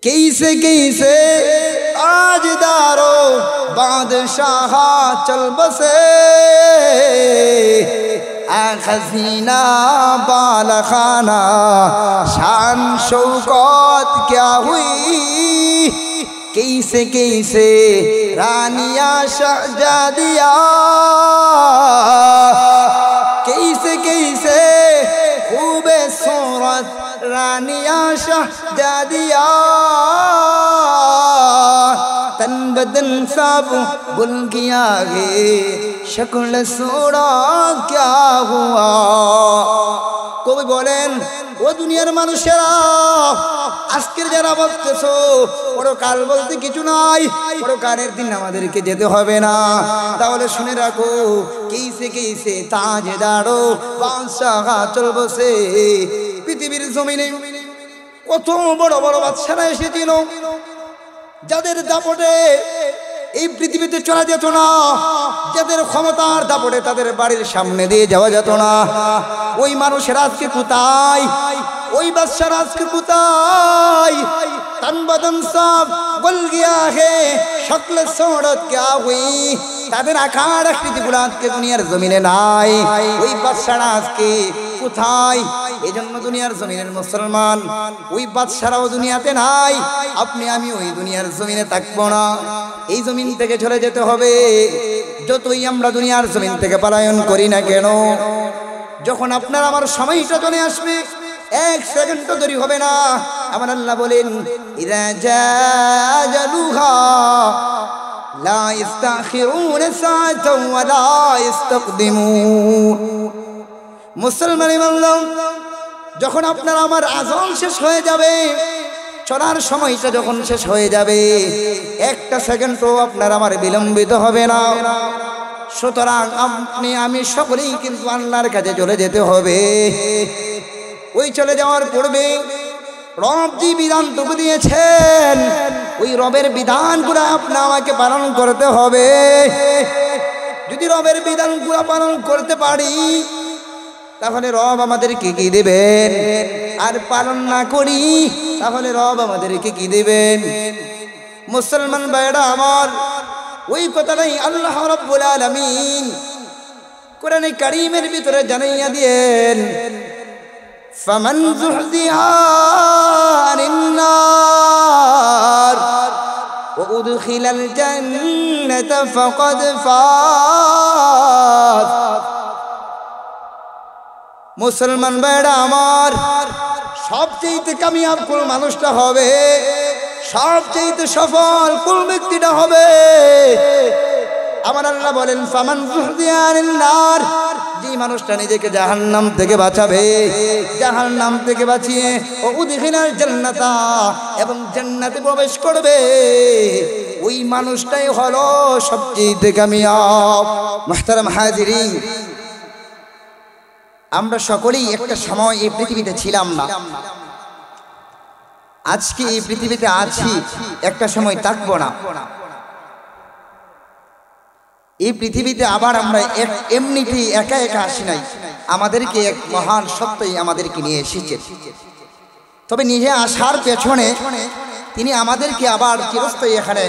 कैसे ताजदारो बादशाह चल बसे खजीना बालखाना शान शौकत क्या हुई कैसे रानिया शहजादिया कैसे खूबे सूरत रानिया शहजादिया तन बदन सब भूल गया है शक्ल सूरा क्या हुआ। কবি বলেন ও দুনিয়ার মানুষেরা আজকের যারা বলতেছো পরকাল বলতে কিছু নাই, পরকালের দিন আমাদেরকে যেতে হবে না, তাহলে শুনে রাখো कैसे তাজদারো বাদশাহ চল বসে। পৃথিবীর জমিনে কত বড় বড় বাদশারা এসেছিল যাদের দাপটে এই পৃথিবীতে চলা যেত না, যাদের ক্ষমতার দাপটে তাদের বাড়ির সামনে দিয়ে যাওয়া যেত না। ওই মানুষের আজকে কোথায়, ওই বাদশার আজকে কোথায়? तन बदन सब बल गया है शक्ल सूरत क्या हुई। তাদের আকার আকৃতিগুলো আজকে দুনিয়ার জমিনে নাই। ওই বাদশারা আজকে কোথায়? এই জন্য দুনিয়ার জমিনের মুসলমান ওই বাদশারাও দুনিয়াতে নাই, আপনি আমি ওই দুনিয়ার জমিনে থাকবো না, এই জমিন থেকে চলে যেতে হবে। যতই আমরা দুনিয়ার জমিন থেকে পলায়ন করি না কেন, যখন আপনার আমার সময়টা চলে আসবে এক সেকেন্ড দেরি হবে না। আমার আল্লাহ বলেন ইযা জাজালুহা লা ইস্তাখিরুনা সাআতাও ওয়া লা ইস্তাকদিমুন। মুসলমান বললাম যখন আপনার আমার আযান শেষ হয়ে যাবে, চলার সময়টা যখন শেষ হয়ে যাবে, একটা সেকেন্ডও আপনার আমার বিলম্বিত হবে না। সুতরাং আপনি আমি সকলেই কিন্তু আল্লাহর কাছে চলে যেতে হবে। ওই চলে যাওয়ার পূর্বে রব যে বিধানটুকু দিয়েছেন ওই রবের বিধানগুলো আপনি আমাকে পালন করতে হবে। যদি রবের বিধানগুলো পালন করতে পারি তাহলে রব আমাদেরকে কি দেবেন, আর পালন না করি তাহলে রব আমাদেরকে কি দেবেন? মুসলমান ভাইরা আমার, ওই কথাটাই আল্লাহ রাব্বুল আলামিন কোরআনে কারীমের ভিতরে জানাইয়া দিয়েন فمن زحزح عن النار وأدخل الجنة فقد فاز। মুসলমান ভাইরা আমার, সবচেয়ে কামিয়াব কোন মানুষটা হবে, সবচেয়ে সফল কোন ব্যক্তিটা হবে? আমার আল্লাহ বলেন ফামান যুহদিয়া আনিন নার, যে মানুষটা নিজেকে জাহান্নাম থেকে বাঁচাবে, জাহান্নাম থেকে বাঁচিয়ে ও উদখিলাল জান্নাতা, এবং জান্নাতে প্রবেশ করবে, ওই মানুষটাই হলো সবচেয়ে কামিয়াব। মুহতারাম হাজিরিন, আমরা সকলেই একটা সময় এই পৃথিবীতে ছিলাম না, আজকে এই পৃথিবীতে আছি, একটা সময় থাকবো না। এই পৃথিবীতে আবার আমরা এমনিতেই একা একা আসি নাই, আমাদেরকে এক মহান সত্যই আমাদেরকে নিয়ে এসেছে। তবে নিজে আসার পেছনে তিনি আমাদেরকে আবার চিরস্থায়ী এখানে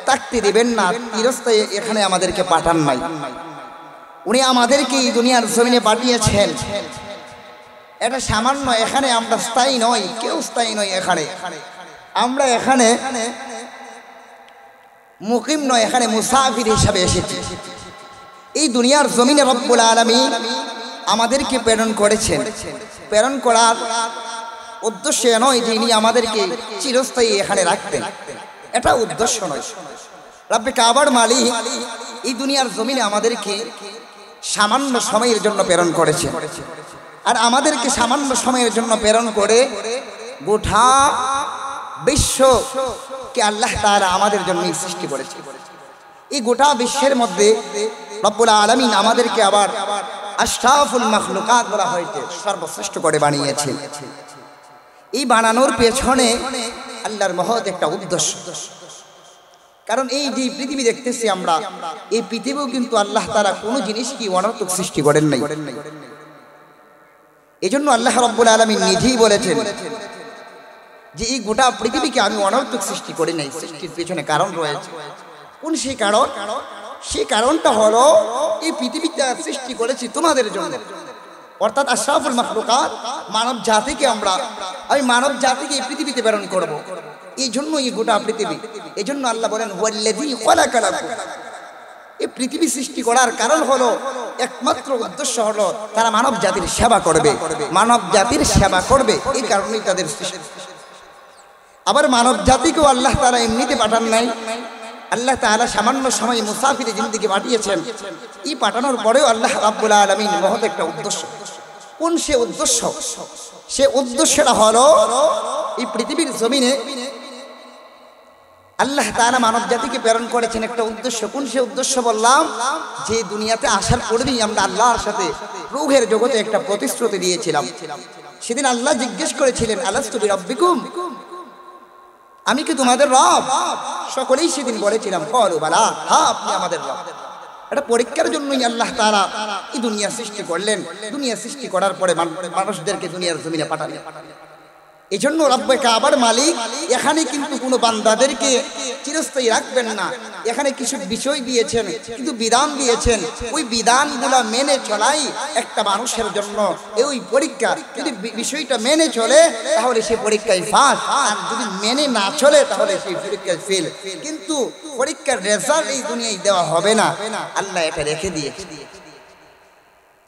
থাকতে দেবেন না, চিরস্থায়ী এখানে আমাদেরকে পাঠান নাই। উনি আমাদেরকে এই দুনিয়ার জমিনে পাঠিয়েছেন। এটা সামান্য, এখানে আমরা স্থায়ী নই, কেউ স্থায়ী নই। এখানে আমরা এখানে মুকিম নয়, এখানে মুসাফির হিসাবে এসেছি। এই দুনিয়ার জমিনে রব্বুল আলামিন আমাদেরকে প্রেরণ করেছেন। প্রেরণ করার উদ্দেশ্য নয় যে ইনি আমাদেরকে চিরস্থায়ী এখানে রাখতেন, এটা উদ্দেশ্য নয়। রব্বে কাবার মালিক এই দুনিয়ার জমিনে আমাদেরকে সামান্য সময়ের জন্য প্রেরণ করেছে, আর আমাদেরকে সামান্য সময়ের জন্য প্রেরণ করে গোটা বিশ্বকে আল্লাহ তাআলা আমাদের জন্য সৃষ্টি করেছে। এই গোটা বিশ্বের মধ্যে রব্বুল আলামিন আমাদেরকে আবার আশরাফুল মাখলুকাত বলা হয়েছে, সর্বশ্রেষ্ঠ করে বানিয়েছেন। এই বানানোর পেছনে আল্লাহর মহৎ একটা উদ্দেশ্য। কারণ এই যে পৃথিবী দেখতেছি আমরা, এই পৃথিবীও কিন্তু আল্লাহ তাআলা কোনো জিনিস কি অনর্থক সৃষ্টি করেন নাই। এজন্য আল্লাহ রাব্বুল আলামিন নিজেই বলেছেন যে এই গোটা পৃথিবীকে আমি অনর্থক সৃষ্টি করি নাই, সৃষ্টির পেছনে কারণ রয়েছে। কোন সেই কারণ? সেই কারণটা হলো এই পৃথিবীতে সৃষ্টি করেছি তোমাদের জন্য, অর্থাৎ আশরাফুল মাখলুকাত মানব জাতিকে আমি মানব জাতিকে এই পৃথিবীতে প্রেরণ করব। এই জন্য এই গোটা পৃথিবী, এই জন্য আল্লাহ বলেন হুয়াল্লাযী খালাকালাকুম। এই পৃথিবী সৃষ্টি করার কারণ হলো, একমাত্র উদ্দেশ্য হলো তারা মানব জাতির সেবা করবে, মানব জাতির সেবা করবে, এই কারণেই তাদের সৃষ্টি। আবার মানব জাতিকেও আল্লাহ তাআলা এমনিতে পাঠান নাই, আল্লাহ তাআলা সামান্য সময় মুসাফিরে জিন্দেগি পাঠিয়েছেন। এই পাঠানোর পরেও আল্লাহ রাব্বুল আলামিন মহৎ একটা উদ্দেশ্য। কোন সে উদ্দেশ্য? সে উদ্দেশ্যটা হলো এই পৃথিবীর জমিনে আল্লাহ তাআলা মানব জাতিকে প্রেরণ করেছেন একটা উদ্দেশ্য। কোন সে উদ্দেশ্য? বললাম যে দুনিয়াতে আসার পরেই আমরা আল্লাহর সাথে রূহের জগতে একটা প্রতিশ্রুতি দিয়েছিলাম। সেদিন আল্লাহ জিজ্ঞেস করেছিলেন আলাস্তু বিরাব্বিকুম, আমি কি তোমাদের রব? সকলেই সেদিন বলেছিলাম ক্বালু বালা, হ্যাঁ আপনি আমাদের রব। এটা পরীক্ষার জন্যই আল্লাহ তাআলা এই দুনিয়া সৃষ্টি করলেন। দুনিয়া সৃষ্টি করার পরে মানুষদেরকে দুনিয়ার জমিনে পাঠালেন। এই জন্য রব্বে কাবার মালিক এখানে কিন্তু কোনো বান্দাদেরকে চিরস্থায়ী রাখবেন না। এখানে কিছু বিষয় দিয়েছেন, কিন্তু বিধান দিয়েছেন। ওই বিধানগুলো মেনে চলাই একটা মানুষের জন্য এই পরীক্ষা। যদি বিষয়টা মেনে চলে তাহলে সে পরীক্ষায় পাস, আর যদি মেনে না চলে তাহলে সেই পরীক্ষায় ফেল। কিন্তু পরীক্ষার রেজাল্ট এই দুনিয়ায় দেওয়া হবে না, আল্লাহ এটা রেখে দিয়েছে।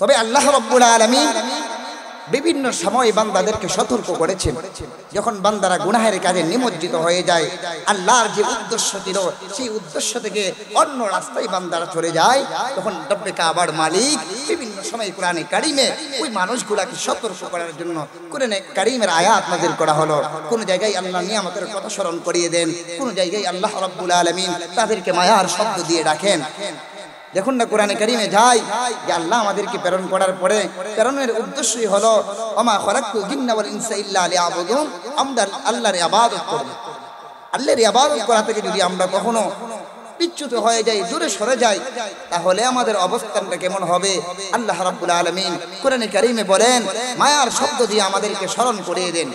তবে আল্লাহ রাব্বুল আলামিন বিভিন্ন সময় বান্দাদেরকে সতর্ক করেছেন। যখন বান্দারা গুনাহের কাজে নিমজ্জিত হয়ে যায়, আল্লাহর যে উদ্দেশ্য ছিল সেই উদ্দেশ্য থেকে অন্য রাস্তায় বান্দারা চলে যায়, তখন রব্বে কাবার মালিক বিভিন্ন সময় কোরআনে কারিমে ওই মানুষগুলাকে সতর্ক করার জন্য কোরআনে কারিমের আয়াত নাযিল করা হলো। কোন জায়গায় আল্লাহ নিয়ামতের কথা স্মরণ করিয়ে দেন, কোন জায়গায় আল্লাহ রাব্বুল আলামিন তাদেরকে মায়ার শব্দ দিয়ে ডাকেন। দেখুন না কোরআনে কারিমে যায় যে আল্লাহ আমাদেরকে প্রেরণ করার পরে প্রেরণের উদ্দেশ্যই হলো ওমা খালাকতুল জিন্না ওয়াল ইনসা ইল্লা লিয়াবুদুন, আমরা আল্লাহর ইবাদত করব। আল্লাহর ইবাদত করা থেকে যদি আমরা কখনো বিচ্যুত হয়ে যাই, দূরে সরে যাই, তাহলে আমাদের অবস্থানটা কেমন হবে? আল্লাহ রাব্বুল আলামিন কোরআনে কারিমে বলেন, মায়ার শব্দ দিয়ে আমাদেরকে স্মরণ করিয়ে দেন।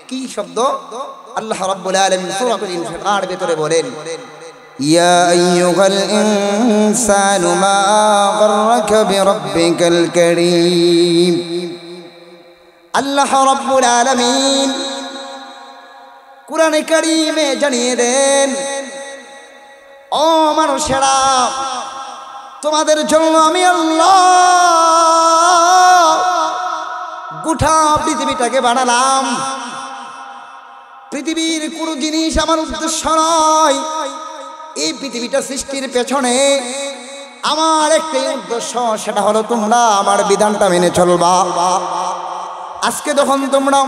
কি শব্দ? আল্লাহ রাব্বুল আলামিন সূরাতুল ইনফিতার ভিতরে বলেন, يا أيها الإنسان ما غرك بربك الكريم। আল্লাহ রাব্বুল আলামিন কুরআনে কারীমে জানিয়ে দেন, ও মানুষেরা, তোমাদের জন্য আমি আল্লাহ গোটা পৃথিবীটাকে বানালাম। পৃথিবীর কোনো জিনিস আমার উদ্দেশ্য নয়। এই পৃথিবীটা সৃষ্টির পেছনে আমার একটাই উদ্দেশ্য, সেটা হলো তোমরা আমার বিধানটা মেনে চলবা। আজকে যখন তোমরা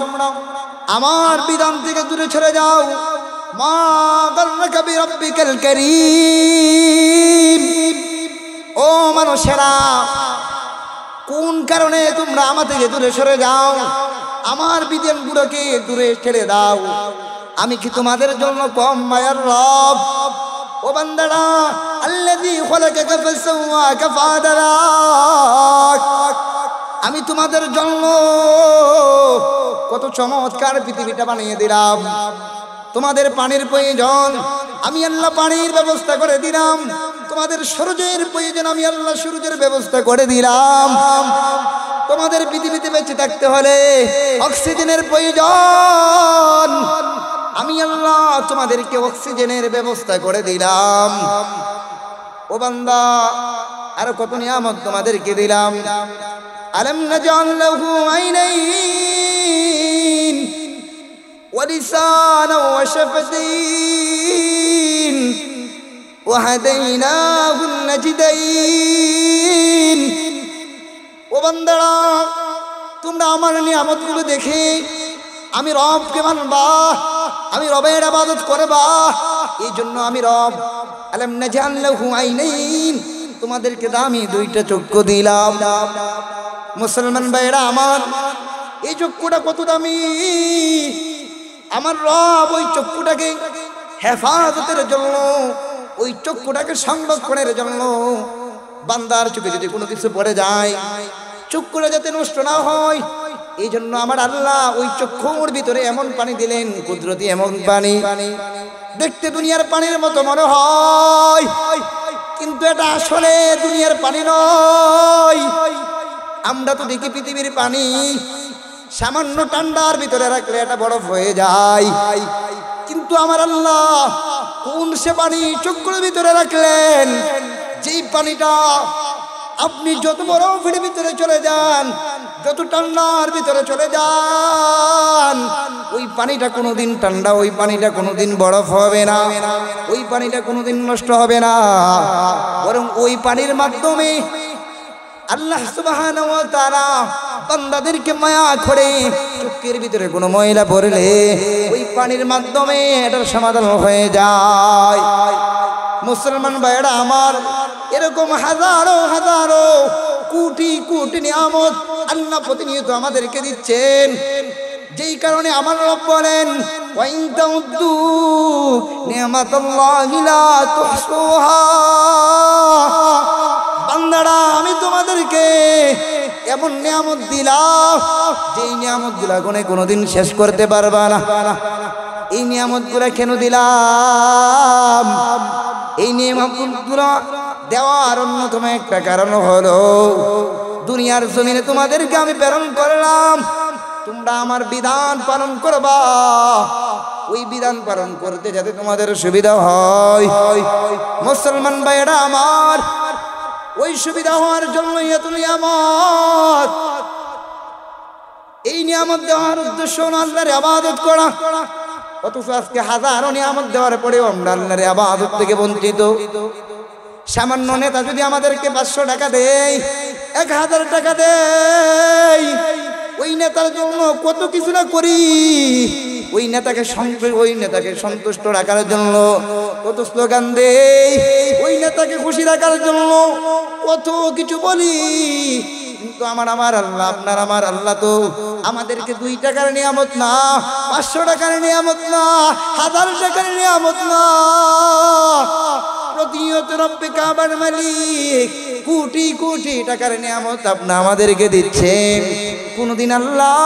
আমার বিধান থেকে দূরে চলে যাও, মা গাররাকা বিরাব্বিকাল কারীম, ও মানুষেরা, কোন কারণে তোমরা আমার থেকে দূরে সরে যাও? আমার বিধানগুলোকে দূরে ছেড়ে দাও। আমি কি তোমাদের জন্য কম মায়ার রব? ও বান্দারা, আল্লাযী খালাকাকা ফাসাওয়াকা ফাআদালাক, আমি তোমাদের জন্য কত চমৎকার পৃথিবীটা বানিয়ে দিলাম। তোমাদের পানির প্রয়োজন, আমি আল্লাহ পানির ব্যবস্থা করে দিলাম। তোমাদের সূর্যের প্রয়োজন, আমি আল্লাহ সূর্যের ব্যবস্থা করে দিলাম। তোমাদের পৃথিবীতে বেঁচে থাকতে হলে অক্সিজেনের প্রয়োজন, আমি আল্লাহ তোমাদেরকে অক্সিজেনের ব্যবস্থা করে দিলাম। ও বান্দা, আর কত নিয়ামত তোমাদেরকে দিলাম। আলাম নাজআল লাহু আইনাইন ওয়া লিসানান ওয়া শাফাতাইন ওয়া হাদাইনাহু নাজদাইন। ও বান্দারা, তোমরা আমার নিয়ামতগুলো দেখে আমি রবকে মানবা, আমি রবের ইবাদত করবা। এই জন্য আমি রব। আলাম নাজআল লাহু আইনাইন, তোমাদেরকে দামি দুইটা চক্ষু দিলাম। মুসলমান ভাইরা আমার, এই চক্ষুটা কত দামি! আমার রব ওই চক্ষুটাকে হেফাজতের জন্য, ওই চক্ষুটাকে সংরক্ষণের জন্য, বান্দার চোখে যদি কোনো কিছু পড়ে যায় চক্ষুটা যাতে নষ্ট না হয়, এই জন্য আমার আল্লাহ ওই চক্ষুর ভিতরে এমন পানি দিলেন, কুদরতি এমন পানি, দেখতে দুনিয়ার পানির মতো মনে হয়, কিন্তু এটা আসলে দুনিয়ার পানি নয়। আমরা তো দেখি পৃথিবীর পানি সামান্য ঠান্ডার ভিতরে রাখলে এটা বরফ হয়ে যায়, কিন্তু আমার আল্লাহ কোন সে পানি চক্ষুর ভিতরে রাখলেন, যেই পানিটা আপনি যত বরফের ভিতরে চলে যান, যত ঠান্ডার ভিতরে চলে যান, ওই পানিটা কোনোদিন ঠান্ডা, ওই পানিটা কোনোদিন বরফ হবে না, ওই পানিটা কোনোদিন নষ্ট হবে না, বরং ওই পানির মাধ্যমে আল্লাহ সুবহানাহু ওয়া তাআলা বান্দাদেরকে মায়া করে চোখের ভিতরে কোনো ময়লা পড়লে ওই পানির মাধ্যমে এটার সমাধান হয়ে যায়। মুসলমান ভাইরা আমার, এরকম হাজারো হাজারো কোটি কোটি নিয়ামত আল্লাহ প্রতিনিয়ত আমাদেরকে দিচ্ছেন, যেই কারণে আমার রব বলেন ওয়া ইন তাউদ্দু নি'মাতাল্লাহি লা তুহসুহা। বান্দারা, আমি তোমাদেরকে এমন নিয়ামত দিলাম, যেই নিয়ামতগুলা গুণে কোনোদিন শেষ করতে পারবা না। এই নিয়ামতগুলা কেন দিলাম? এই নিয়ামতগুলো দেওয়ার অন্যতম একটা কারণ হলো, দুনিয়ার জমিনে তোমাদেরকে আমি প্রেরণ করলাম, তোমরা আমার বিধান পালন করবা। ওই বিধান পালন করতে যাতে তোমাদের সুবিধা হয়। মুসলমান ভাইরা আমার, ওই সুবিধা হওয়ার জন্য এত নিয়ামত। এই নিয়ামত দেওয়ার উদ্দেশ্য আল্লাহর ইবাদত করা, অথচ আজকে হাজারো নিয়ামত দেওয়ার পরেও আমরা আল্লাহর ইবাদত থেকে বঞ্চিত। সামান্য নেতা যদি আমাদেরকে 500 টাকা দেয়, 1000 টাকা দেয়, ওই নেতার জন্য কত কিছু না করি। ওই নেতাকে সন্তুষ্ট রাখার জন্য কত স্লোগান দেই, ওই নেতাকে খুশি রাখার জন্য কত কিছু বলি, কিন্তু আমার আল্লাহ, আমার আল্লাহ তো আমাদেরকে 2 টাকার নিয়ামত না, 500 টাকার নিয়ামত না, 1000 টাকার নিয়ামত না, প্রতিনিয়ত রব্বে কাবার মালিক কোটি কোটি টাকার নিয়ামত আপনি আমাদেরকে দিচ্ছেন। কোনদিন আল্লাহ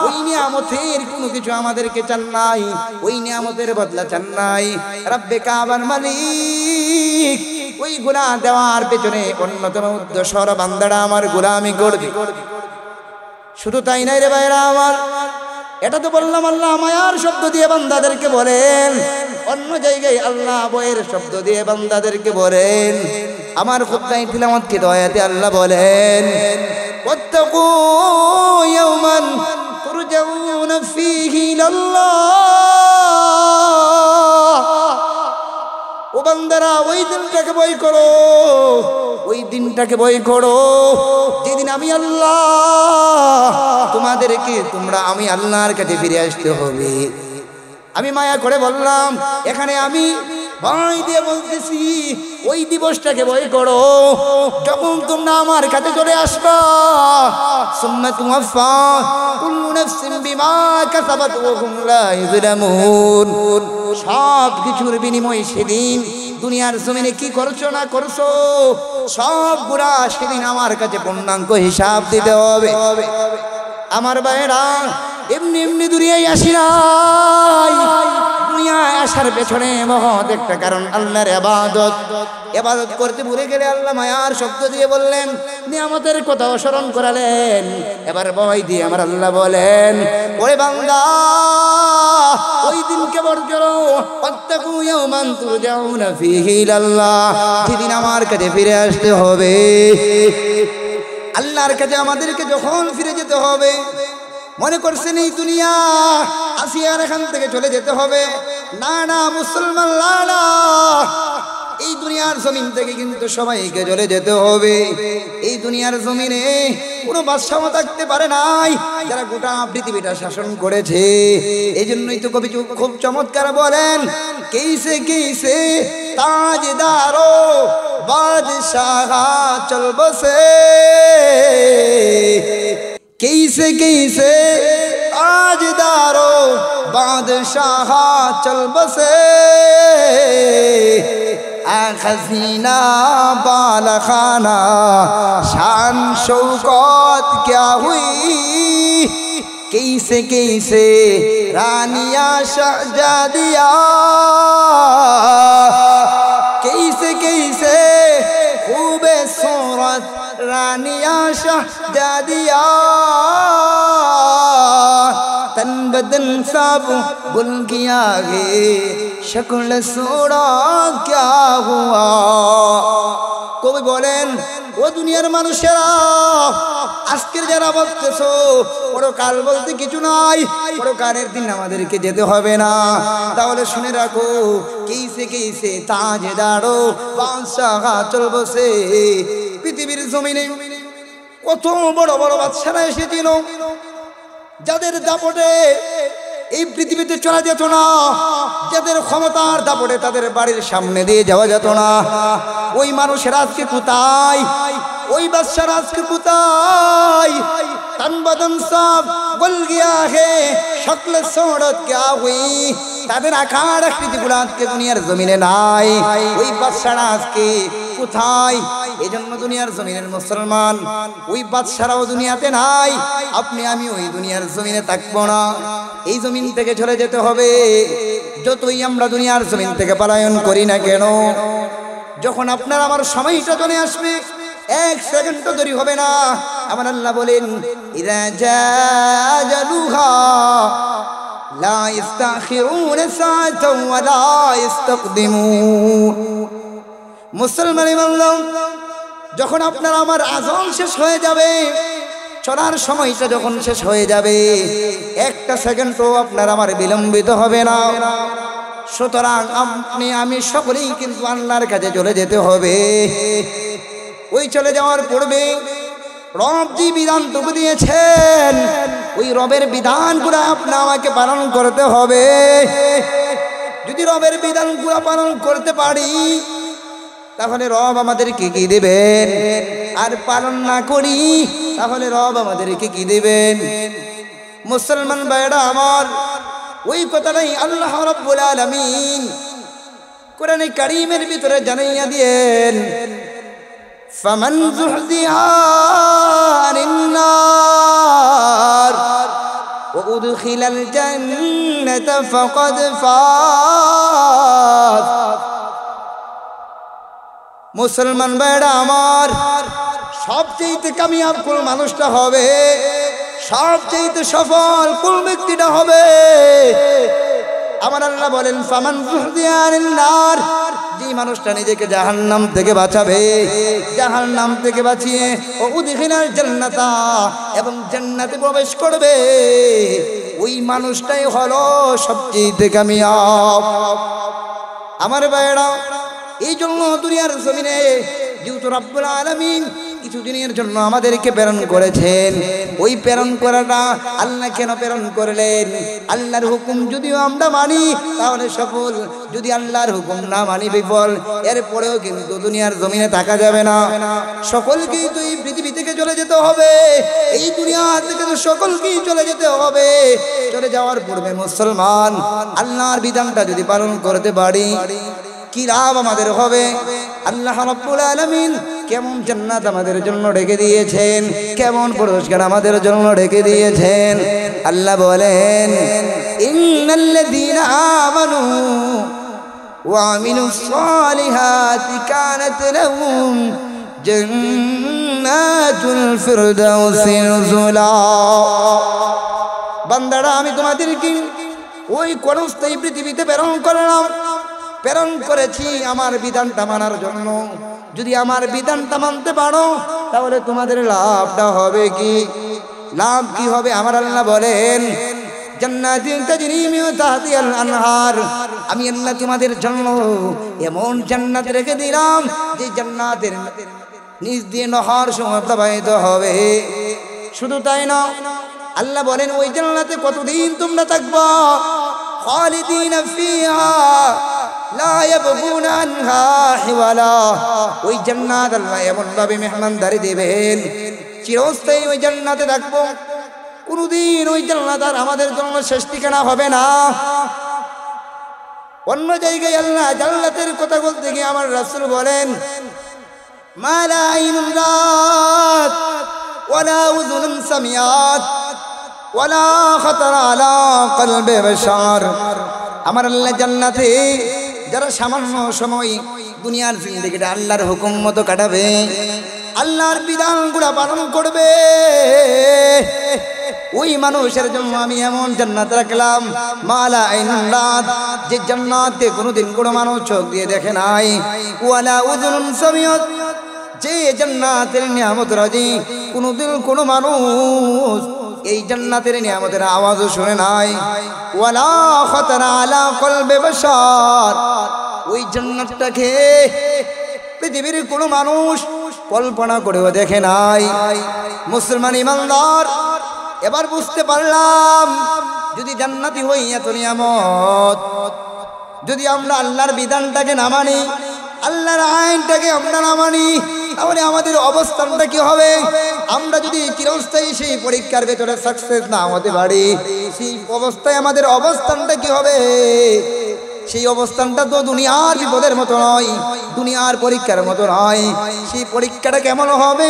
ওই নিয়ামতের কোনো কিছু আমাদেরকে চান নাই, ওই নিয়ামতের বদলা চান নাই। রব্বে কাবার মালিক ওই গুনাহ দেওয়ার পেছনে অন্যতম উদ্দেশ্য বান্দারা আমার গোলামি করবে। শুধু তাই নাই রে ভাইরা আমার, এটা তো বললাম আল্লাহ মায়ার শব্দ দিয়ে বান্দাদেরকে বলেন, অন্য জায়গায় আল্লাহ বয়ের শব্দ দিয়ে বান্দাদেরকে বলেন। আমার খুতবায়ে তিলাওয়াত কি আয়াতে আল্লাহ বলেন, ওয়াত্তাকু ইয়াওমান তুরজাউনা ফীহি ইলাল্লাহ। ও বান্দারা, ওই দিনটাকে ভয় করো, ওই দিনটাকে ভয় করো যেদিন আমি আল্লাহ আমি আল্লাহর কাছে ফিরে আসতে হবে। আমি মায়া করে বললাম, এখানে আমি ভয় দিয়ে বলতেছি, ওই দিবসটাকে ভয় করো যখন তোমরা আমার কাছে চলে আসবা। সুম্মা তুওয়াফা কুল্লু নাফসিন বিমা কাসাবাত ওয়া হুম লা ইযলামুন। সব কিছুর বিনিময় সেদিন দুনিয়ার জমিনে কি করছো না করছো সব গুড়া সেদিন আমার কাছে পূর্ণাঙ্গ হিসাব দিতে হবে। আমার ভাইরা, এমনি এমনি দুনিয়ায় আসি নাই। দুনিয়ায় আসার পেছনে মহৎ একটা কারণ, আল্লাহর ইবাদত করতে ভুলে গেলে আল্লাহ মায়ার শব্দ দিয়ে বললেন, নিয়ামতের কথা স্মরণ করালেন। এবার ভয় দিয়ে আমার আল্লাহ বলেন, ওরে বান্দা, ওই দিনকে বড় করো, ওয়াত্তাকু ইয়াওমান তুরজাউনা ফীহি ইলাল্লাহ। যেদিন আমার কাছে ফিরে আসতে হবে, আল্লাহর কাছে আমাদেরকে যখন ফিরে যেতে হবে, মনে করছেন এই দুনিয়া আসি আর এখান থেকে চলে যেতে হবে। না না মুসলমান, না, এই দুনিয়ার জমিন থেকে কিন্তু সবাইকে চলে যেতে হবে। এই দুনিয়ার জমিনে কোনো বাদশাহ থাকতে পারে নাই যারা গোটা পৃথিবীটা শাসন করেছে। এই জন্যই তো কবি খুব চমৎকার বলেন, কেইসে কেইসে তাজদারো বাদশাহ চল বসে, कैसे कैसे ताजदारो बादशाह चल बसे, खजीना बालखाना शान शौकत क्या हुई, कैसे रानिया शहजादिया कैसे खूबे सूरत रानिया शहजादिया तन बदन सब बुल गया है शक्ल सूरा क्या हुआ। কবি বলেন ও দুনিয়ার মানুষেরা আজকের যারা বলতেছো পরকাল বলতে কিছু নাই, পরকালের দিন আমাদেরকে যেতে হবে না, তাহলে শুনে রাখো কেইসে তাজদারো বাদশাহ চল বসে পৃথিবীর জমিনে কত বড় বড় বাদশারা এসেছিল যাদের দাপটে এই পৃথিবীতে চলা যেত না, যাদের ক্ষমতার দাপটে তাদের বাড়ির সামনে দিয়ে যাওয়া যেত না, ওই মানুষের আজকে কোথায়, ওই বাদশার আজকে কোথায়। तन बदन सब गुल गया है शक्ल सूरत क्या हुई, তাদের আকার আকৃতিগুলো আজকে দুনিয়ার জমিনে নাই, ওই বাদশারা আজকে কোথায়। এই জন্য দুনিয়ার জমিনের মুসলমান ওই বাদশারাও দুনিয়াতে নাই, আপনি আমি ওই দুনিয়ার জমিনে থাকবো না, এই জমিন থেকে চলে যেতে হবে। যতই আমরা দুনিয়ার জমিন থেকে পলায়ন করি না কেন, যখন আপনার আমার সময়টা চলে আসবে এক সেকেন্ডও দেরি হবে না। আমার আল্লাহ বলেন ইযা জালুহা লা ইস্তাখিরুনা সাআতাও ওয়া লা ইস্তাকদিমুন। মুসলমান বললাম যখন আপনার আমার আজল শেষ হয়ে যাবে, চলার সময়টা যখন শেষ হয়ে যাবে, একটা সেকেন্ডও আপনার আমার বিলম্বিত হবে না। সুতরাং আপনি আমি সকলেই কিন্তু আল্লাহর কাছে চলে যেতে হবে। ওই চলে যাওয়ার পূর্বে রব যে বিধানটুকু দিয়েছেন ওই রবের বিধানগুলো আপনি আমাকে পালন করতে হবে। যদি রবের বিধানগুলো পালন করতে পারি তাহলে রব আমাদেরকে কি দেবেন, আর পালন না করি তাহলে রব আমাদেরকে কি দেবেন। মুসলমান ভাইরা আমার, ওই কথাটাই আল্লাহ রাব্বুল আলামিন কোরআনে কারীমের ভিতরে জানাইয়া দিয়েন ফামান যুহজিহা আনিন নার ওয়া উদখিলাল জান্নাতা ফাকাদ ফাজ। মুসলমান ভাইরা আমার, সবচেয়ে কামিয়াব কোন মানুষটা হবে, সবচেয়ে সফল কোন ব্যক্তিটা হবে, আমার আল্লাহ বলেন ফামান যুহজিহা আনিন নার, যে মানুষটা নিজেকে জাহান্নাম থেকে বাঁচাবে, জাহান্নাম থেকে বাঁচিয়ে ও উদখিলাল জান্নাতা, এবং জান্নাতে প্রবেশ করবে, ওই মানুষটাই হলো সবচেয়ে কামিয়াব। আমার ভাইরা, এই জন্য দুনিয়ার জমিনে যেহেতু রব্বুল আলামিন কিছুদিনের জন্য আমাদেরকে প্রেরণ করেছেন, ওই প্রেরণ করাটা আল্লাহ কেন প্রেরণ করলেন? আল্লাহর হুকুম যদিও আমরা মানি তাহলে সফল, যদি আল্লাহর হুকুম না মানি বিফল। এরপরেও কিন্তু দুনিয়ার জমিনে থাকা যাবে না, সকলকেই তো এই পৃথিবী থেকে চলে যেতে হবে, এই দুনিয়া থেকে তো সকলকেই চলে যেতে হবে। চলে যাওয়ার পূর্বে মুসলমান আল্লাহর বিধানটা যদি পালন করতে পারি কি লাভ আমাদের হবে? আল্লাহ রাব্বুল আলামিন কেমন জান্নাত আমাদের জন্য রেখে দিয়েছেন, কেমন পুরস্কার আমাদের জন্য রেখে দিয়েছেন। আল্লাহ বলেন ইন্নাল্লাযীনা আমানু ওয়া আমিলুস সালিহাতি কানাত লাহুম জান্নাতুল ফিরদাউসি নুজুলা। বান্দারা, আমি তোমাদেরকে ওই কোনস্থায়ী পৃথিবীতে প্রেরণ করলাম, প্রেরণ করেছি আমার বিধানটা মানার জন্য। যদি আমার বিধানটা মানতে পারো তাহলে তোমাদের লাভটা হবে কি? লাভ কি হবে? আমার আল্লাহ বলেন জান্নাতিন তাজরি মিন তাহতিহাল আনহার, আমি আল্লাহ তোমাদের জন্য এমন জান্নাত রেখে দিলাম যে জান্নাতের নিচ দিয়ে নহর সমূহ প্রবাহিত হবে। শুধু তাই না, আল্লাহ বলেন ওই জান্নাতে কতদিন তোমরা থাকবা? খালিদিনা ফিহা লা ইয়াবগুনা আনহা হিওয়ালা। ওই জান্নাত আল্লাহ এমন ভাবে মেহমানদারি দিবেন, চিরস্থায়ী ওই জান্নাতে থাকবো, কোনদিন ওই জান্নাত আর আমাদের জন্য শেষ ঠিকানা হবে না। অন্য জায়গায় আল্লাহ জান্নাতের কথা বলতে গিয়ে আমার রাসূল বলেন মা লা আইনুন রাত ওয়ালা উযুনুন সামিআত, ওয়ালা খাতারা আলা কলবে বাশার। আমার আল্লাহ জান্নাতে যারা সামান্য সময় দুনিয়ার জিন্দেগিটা আল্লাহর হুকুম মতো কাটাবে, আল্লাহর বিধানগুলো পালন করবে, ওই মানুষের জন্য আমি এমন জান্নাত রাখলাম মালা আইনুন রাত, যে জান্নাতে কোনোদিন কোনো মানুষ চোখ দিয়ে দেখে নাই, ওয়ালা উযুনুন সামিআত, যে জান্নাতের নিয়ামত রাজি কোনোদিন কোনো মানুষ এই জান্নাতের নিয়ামতের আওয়াজও শুনে নাই, ওয়ালা খাতারা আলা কলবে বাশার, ওই জান্নাতটাকে পৃথিবীর কোনো মানুষ কল্পনা করেও দেখে নাই। মুসলমান ইমানদার, এবার বুঝতে পারলাম যদি জান্নাতি হই এত নিয়ামত, যদি আমরা আল্লাহর বিধানটাকে না মানি, আল্লাহর আইনটাকে আমরা না মানি, তাহলে আমাদের অবস্থানটা কি হবে? আমরা যদি চিরস্থায়ী সেই পরীক্ষার ভেতরে সাকসেস না হতে পারি, সেই অবস্থায় আমাদের অবস্থানটা কি হবে? সেই অবস্থানটা তো দুনিয়ার বিপদের মতো নয়, দুনিয়ার পরীক্ষার মতো নয়। সেই পরীক্ষাটা কেমন হবে?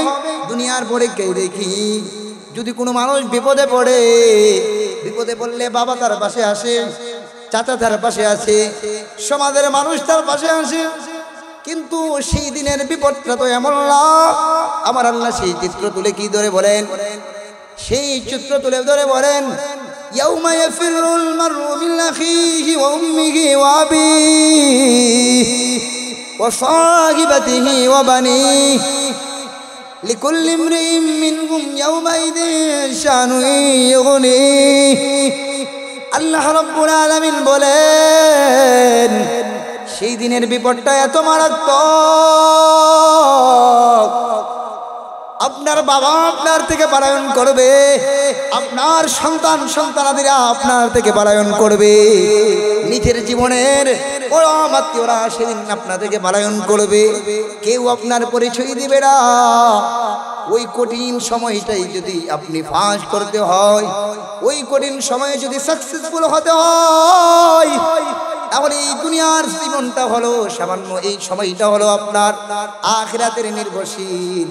দুনিয়ার পরীক্ষায় দেখি যদি কোনো মানুষ বিপদে পড়ে, বিপদে পড়লে বাবা তার পাশে আসে, চাচা তার পাশে আসে, সমাজের মানুষ তার পাশে আসে, কিন্তু সেই দিনের বিপদটা তো এমন না। আমার আল্লাহ সেই চিত্র তুলে কি ধরে বলেন? সেই চিত্র তুলে ধরে বলেন, ইয়াউমা ইয়াফিরুল মারউ মিন আখিহি ওয়া উম্মিহি ওয়া আবিহি ওয়া সাহিবাতিহি ওয়া বানিহি লিকুল্লি ইমরিইন মিনহুম ইয়াউমাইযিন শানুন ইউগনিহি। আল্লাহ রাব্বুল আলামিন বলেন, সেই দিনের বিপদটা এত মারাত্মক, আপনার বাবা আপনার থেকে পলায়ন করবে, আপনার সন্তানাদিরা আপনার থেকে পলায়ন করবে, নিজের জীবনের বড় আত্মীয়রা সেদিন আপনার থেকে পলায়ন করবে, কেউ আপনার পরিচয় দিবে না। ওই কঠিন সময়টাই যদি আপনি পাস করতে হয়, ওই কঠিন সময়ে যদি সাকসেসফুল হতে হয়, তাহলে এই দুনিয়ার জীবনটা হলো সামান্য, এই সময়টা হলো আপনার আখিরাতের নির্ভরশীল।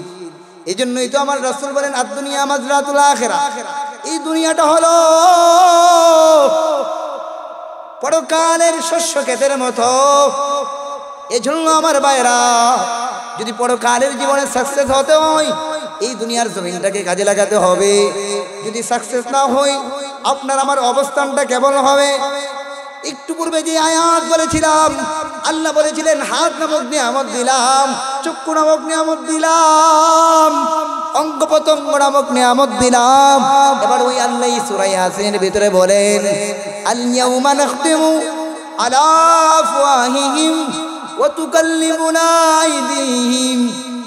এই জন্যই তো আমার রাসূল বলেন, আদ-দুনিয়া মাজরাতুল আখিরাহ, এই দুনিয়াটা হলো পরকালের শস্য ক্ষেতের মতো। এজন্য আমার ভাইরা, যদি পরকালের জীবনে সাকসেস হতে হয়, এই দুনিয়ার জমিনটাকে কাজে লাগাতে হবে। যদি সাকসেস না হই, আপনার আমার অবস্থানটা কেমন হবে? একটু পূর্বে যে আয়াত বলেছিলাম, আল্লাহ বলেছিলেন হাত নামক নিয়ামত দিলাম, চক্ষু নামক নিয়ামত দিলাম, অঙ্গ প্রত্যঙ্গ নামক নিয়ামত দিলাম। এবার ওই আল্লাহ সূরা ইয়াসিনের ভিতরে বলেন, আল ইয়াউমা নাখতিমু আলা আফওয়াহিহিম ওয়া তুকাল্লিমুনা আইদিহিম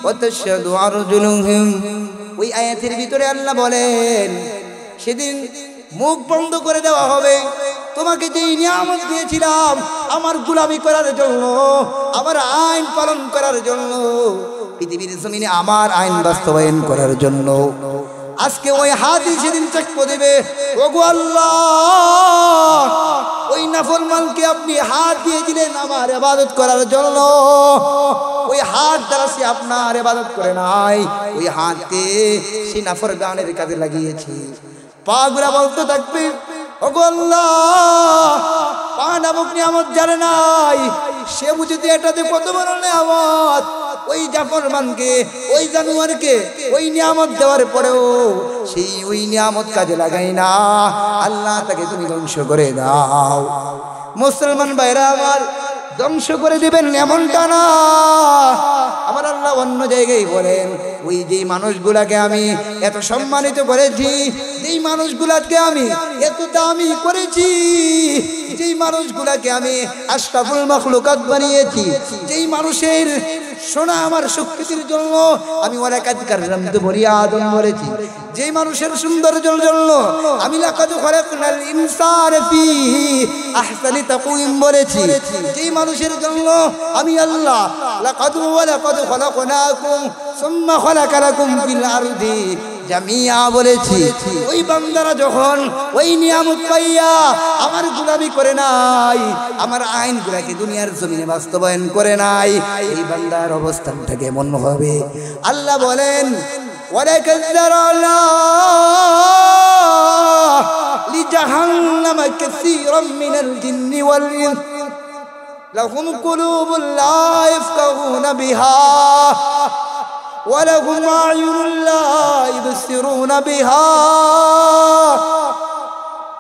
ওয়া তাশহাদু আরজুলুহুম। ওই আয়াতের ভিতরে আল্লাহ বলেন, সেদিন মুখ বন্ধ করে দেওয়া হবে। তোমাকে যেই নিয়ামত দিয়েছিলাম আমার গোলামি করার জন্য, আমার আইন পালন করার জন্য, পৃথিবীর জমিনে আমার আইন বাস্তবায়ন করার জন্য, আজকে ওই হাতই সেদিন সাক্ষ্য দেবে, ওগো আল্লাহ, ওই নাফরমানকে আপনি হাত দিয়েছিলেন আমার ইবাদত করার জন্য, ওই হাত দ্বারা সে আপনার ইবাদত করে নাই, ওই হাতকে সে নাফরমানের কাজে লাগিয়েছে। পাগুলা বলতে থাকবে, ওগো আল্লাহ, পা নামক নিয়ামত জানে নাই, সে বুঝতে এটাতে কত বড় নিয়ামত। ওই জাফরমানকে, ওই জানোয়ারকে ওই নিয়ামত দেওয়ার পরেও সেই ওই নিয়ামত কাজে লাগাই না, আল্লাহ তাকে তুমি ধ্বংস করে দাও। মুসলমান ভাইরা আমার, ধ্বংস করে দিবেন এমনটা না। আমার আল্লাহ অন্য জায়গায় বলেন, ওই যে মানুষগুলাকে আমি এত সম্মানিত করেছি, যেই মানুষগুলাকে আমি এত দামি করেছি, যেই মানুষগুলাকে আমি আশরাফুল মাখলুকাত বানিয়েছি, যেই মানুষের সোনা আমার শক্তির জন্য আমি ওয়ালাকাদ কাররামতু বনি আদম বলেছি, যেই মানুষের সৌন্দর্যের জন্য আমি লাকাদ খালাকনাল ইনসানা ফি আহসানি তাকওয়িম বলেছি, যেই মানুষের জন্য আমি আল্লাহ লাকাদ খালাকনাকুম সুম্মা খালাকালাকুম ফিল আরদি জামিয়া বলেছি। ওই বান্দারা যখন ওই নিয়ামত পাইয়া আমার গোলামি করে নাই, আমার আইনগুলোকে দুনিয়ার জমিনে বাস্তবায়ন করে নাই, এই বান্দার অবস্থানটা কেমন হবে? আল্লাহ বলেন, ওয়ালাকাদ যারানা لجهنم كثيرا من الجن والإنس لهم قلوب لا يفقهون بها ولهم أعين لا يبصرون بها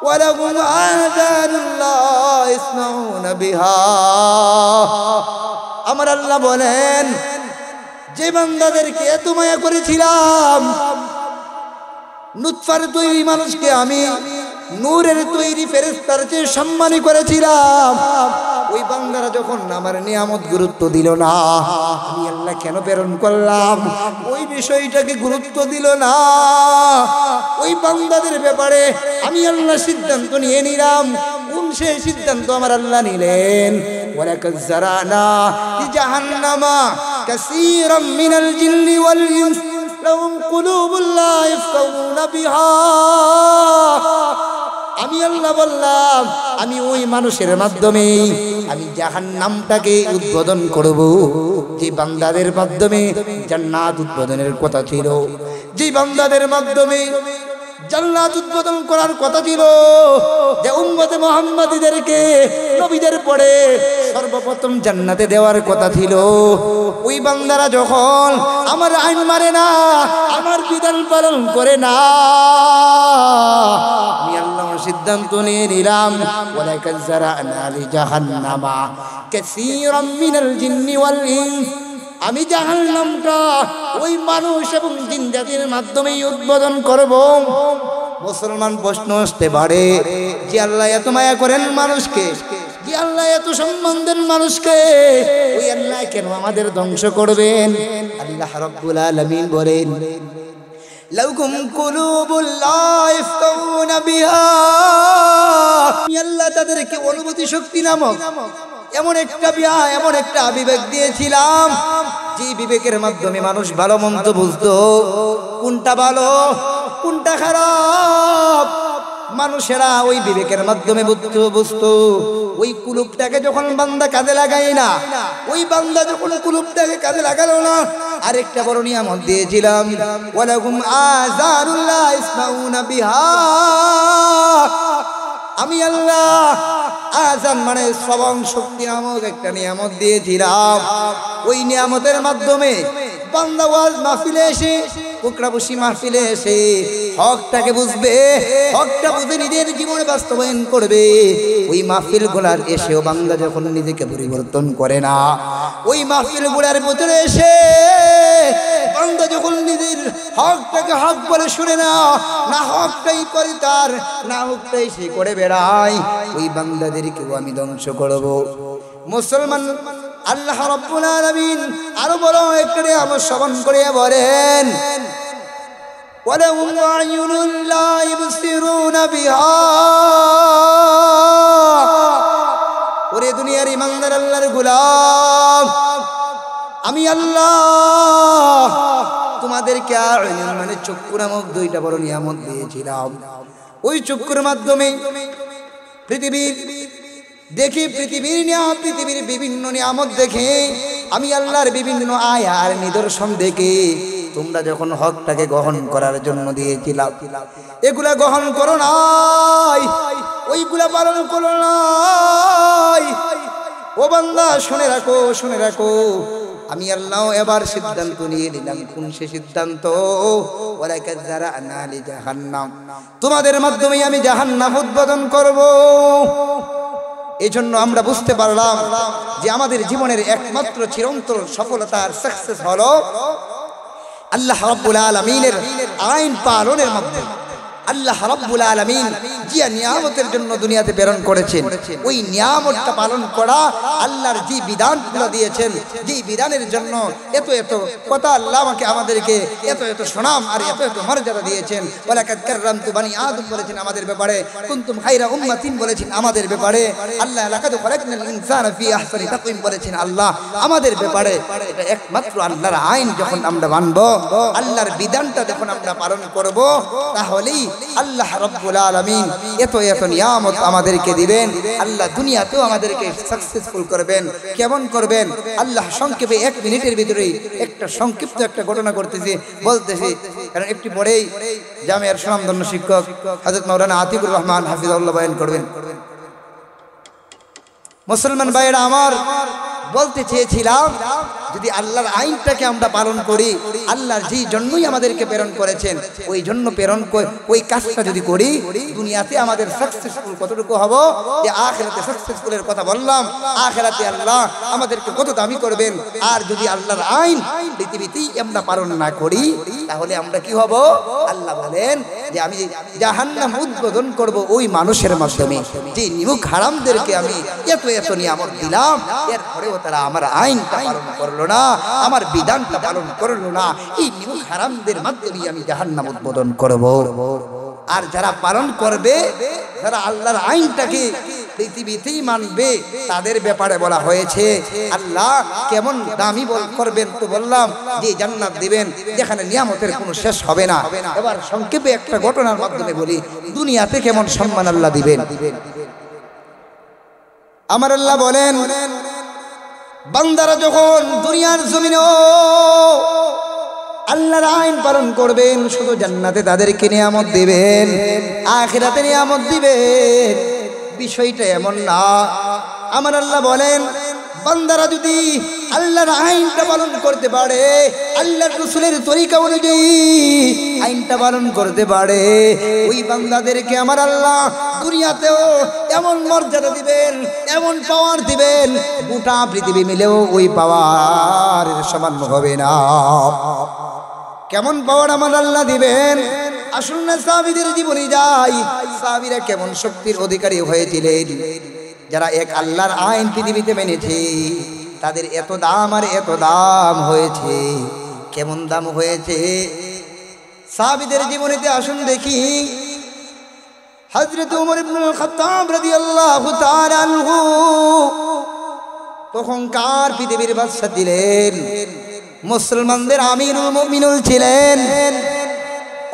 ولهم آذان لا يسمعون بها আমার আল্লাহ বলেন যে বান্দাদেরকে এত মায়া করেছিলাম নুতফার তৈরি মানুষকে আমি নূরের তৈরি ফেরেশতার চেয়ে সম্মানী করেছিলাম ওই বান্দারা যখন আমার নিয়ামত গুরুত্ব দিল না আমি আল্লাহ কেন প্রেরণ করলাম ওই বিষয়টাকে গুরুত্ব দিল না ওই বান্দাদের ব্যাপারে আমি আল্লাহ সিদ্ধান্ত নিয়ে নিলাম কোন সেই সিদ্ধান্ত আমার আল্লাহ নিলেন ওয়ালাকাদ যারানা লিজাহান্নামা কাসীরাম মিনাল জিন্নি ওয়াল ইনস লাহুম কুলুবুন লা ইয়াফকাহুনা বিহা আমি আল্লাহ বললাম আমি ওই মানুষের মাধ্যমে আমি জাহান্নামটাকে উদ্বোধন করব যে বান্দাদের মাধ্যমে জান্নাত উদ্বোধনের কথা ছিল যে বান্দাদের মাধ্যমে জান্নাত উদ্বোধন করার কথা ছিল যে উম্মতে মুহাম্মাদীদেরকে নবীদের পরে সর্বপ্রথম জান্নাতে দেওয়ার কথা ছিল ওই বান্দারা যখন আমার আইন মানে না আমার বিধান পালন করে না আমি আল্লাহ সিদ্ধান্ত নিয়ে নিলাম ওয়ালাকাদ যারানা লিজাহান্নামা কাসীরাম মিনাল জিন্নি ওয়াল ইনস আমি জাহান্নামটা ওই মানুষ এবং জিন জাতির মাধ্যমেই উদ্বোধন করব মুসলমান প্রশ্ন আসতে পারে যে আল্লাহ এত মায়া করেন মানুষকে যে আল্লাহ এত সম্মান দেন মানুষকে ওই আল্লাহ কেন আমাদের ধ্বংস করবেন আল্লাহ রাব্বুল আলামিন বলেন লাকুম কুলুবুল লা ইয়াফকাহুনা বিহা আল্লাহ তাদেরকে অনুভূতি শক্তি নামক এমন একটা বিবেক দিয়েছিলাম যে বিবেকের মাধ্যমে মানুষ ভালো মন্দ বুঝতো কোনটা ভালো কোনটা খারাপ মানুষেরা ওই বিবেকের মাধ্যমে বুঝতো ওই কুলুপটাকে যখন বান্দা কাজে লাগাই না ওই বান্দা যখন কুলুপটাকে কাজে লাগালো না আরেকটা বড় নিয়ামত দিয়েছিলাম ওয়ালাকুম আযানুল লা ইসমাউনা বিহা আমি আল্লাহ আযান মানে শ্রবণ শক্তি নামক একটা নিয়ামত দিয়েছিলাম ওই নিয়ামতের মাধ্যমে বান্দা ওয়াজ মাহফিলে এসে কুকরাবুশি মাহফিলে এসে হকটাকে বুঝবে হকটা বুঝে নিজের জীবনে বাস্তবায়ন করবে ওই মাহফিল গুলার এসেও বান্দা যখন নিজেকে পরিবর্তন করে না ওই মাহফিল গুলার ভিতরে এসে বান্দা যখন নিজের হকটাকে হক বলে শুনে না না হকটাই করে তার না হকটাই সে করে বেড়ায় ওই বান্দাদেরকেও আমি ধ্বংস করব মুসলমান আল্লাহ রাব্বুল আলামিন আরো বড় একটা নিয়ামত শ্রবণ করে বলেন ওয়ালাহুম আ'য়ুনুন লা ইবসিরুনা বিহা ওরে দুনিয়ার ইমানদার আল্লাহর গোলাম আমি আল্লাহ তোমাদেরকে আ'য়ুন মানে চক্ষু নামক দুইটা বড় নিয়ামত দিয়েছিলাম ওই চক্ষুর মাধ্যমে পৃথিবীর পৃথিবীর বিভিন্ন নিয়ামত দেখে আমি আল্লাহর বিভিন্ন আয়া আর নিদর্শন দেখে তোমরা যখন হকটাকে গ্রহণ করার জন্য দিয়েছিলাম এগুলা গ্রহণ করো নাই ওইগুলা পালন করো নাই ও বান্দা শুনে রাখো আমি আল্লাহ এবার সিদ্ধান্ত নিয়ে নিলাম কোন সে সিদ্ধান্ত ওয়ালাকাদ যারানা লিজাহান্নাম তোমাদের মাধ্যমে আমি জাহান্নাম উদ্বোধন করব এজন্য আমরা বুঝতে পারলাম যে আমাদের জীবনের একমাত্র চিরন্তন সফলতার সাকসেস হলো আল্লাহ রাব্বুল আলামিনের আইন পালনের মাধ্যমে আল্লাহ রাব্বুল আলামিন যে নিয়ামতের জন্য দুনিয়াতে প্রেরণ করেছেন ওই নিয়ামতটা পালন করা আল্লাহর যে বিধানগুলো দিয়েছেন যে বিধানের জন্য এত কথা আল্লাহ আমাদেরকে এত সুনাম আর এত মর্যাদা দিয়েছেন ওয়ালাকাদ কাররামতু বানি আদম বলেছেন আমাদের ব্যাপারে কুনতুম খায়রা উম্মাতিন বলেছেন আমাদের ব্যাপারে আল্লাহ লাকাদ খালাকনাল ইনসানা ফি আহসানি তাকওয়িম বলেছেন আল্লাহ আমাদের ব্যাপারে এটা একমাত্র আল্লাহর আইন যখন আমরা মানব আল্লাহর বিধানটা যখন আমরা পালন করব তাহলেই আল্লাহ রাব্বুল আলামিন এত নিয়ামত আমাদেরকে দিবেন আল্লাহ দুনিয়াতেও আমাদেরকে সাকসেসফুল করবেন কেমন করবেন আল্লাহ সংক্ষেপে 1 মিনিটের ভিতরেই একটা সংক্ষিপ্ত একটা ঘটনা বলতেছি কারণ একটি পরেই জামিয়ার সুনামধন্য শিক্ষক হযরত মাওলানা আতিকুর রহমান হাফিজাহুল্লাহ বয়ান করবেন। মুসলমান ভাইয়েরা আমার, বলতে চেয়েছিলাম যদি আল্লাহর আইনটাকে আমরা পালন করি, আল্লাহর যেই জন্যই আমাদেরকে প্রেরণ করেছেন ওই জন্য ওই কাজটা যদি করি, দুনিয়াতে আমাদের সাকসেসফুল কতটুকু হব, যে আখিরাতে সাকসেসফুলের কথা বললাম, আখিরাতে আল্লাহ আমাদেরকে কত দামি করবেন। আর যদি আল্লাহর আইন পৃথিবীতেই আমরা পালন না করি তাহলে আমরা কি হব? আল্লাহ বলেন যে আমি জাহান্নাম উদ্বোধন করব ওই মানুষের মাধ্যমে যে নিমুখ হারামদেরকে আমি এত এত নিয়ামত দিলাম, এরপরেও তারা আমার আইনটা পালন করলো না, আমার বিধানটা পালন করলো না। এই নিমুখ হারামদের মাধ্যমে আমি জাহান্নাম উদ্বোধন করব। আর যারা পালন করবে, যারা আল্লাহর আইনটাকে পৃথিবীতেই মানবে, তাদের ব্যাপারে বলা হয়েছে আল্লাহ কেমন দামি করবেন। তো বললাম যে জান্নাত দিবেন যেখানে নিয়ামতের কোনো শেষ হবে না। এবার সংক্ষেপে একটা ঘটনার মাধ্যমে বলি, দুনিয়াতে কেমন সম্মান আল্লাহ দিবেন। আমার আল্লাহ বলেন, বান্দারা যখন দুনিয়ার জমিনে আল্লাহর আইন পালন করবেন, শুধু জান্নাতে তাদেরকে নিয়ামত দিবেন, আখিরাতে নিয়ামত দিবেন। বিষয়টা এমন না। আমার আল্লাহ বলেন, বান্দারা যদি আল্লাহর আইনটা পালন করতে পারে, আল্লাহর রাসূলের তরিকা অনুযায়ী আইনটা পালন করতে পারে, ওই বান্দাদেরকে আমার আল্লাহ দুনিয়াতেও এমন মর্যাদা দিবেন, এমন পাওয়ার দিবেন, গোটা পৃথিবী মিলেও ওই পাওয়ারের সমান হবে না। কেমন পাওয়ার আমার আল্লাহ দিবেন? আসুন না সাহাবীদের জীবনে যাই, সাহাবীরা কেমন শক্তির অধিকারী হয়েছিলেন। যারা এক আল্লাহর আইন পৃথিবীতে মেনেছে, তাদের এত দাম আর এত দাম হয়েছে। কেমন দাম হয়েছে সাহাবীদের জীবনেতে আসুন দেখি। হযরত ওমর ইবনুল খাত্তাব রাদিয়াল্লাহু তাআলা আনহু তখনকার পৃথিবীর বাদশা ছিলেন, মুসলমানদের আমিরুল মুমিনুল ছিলেন।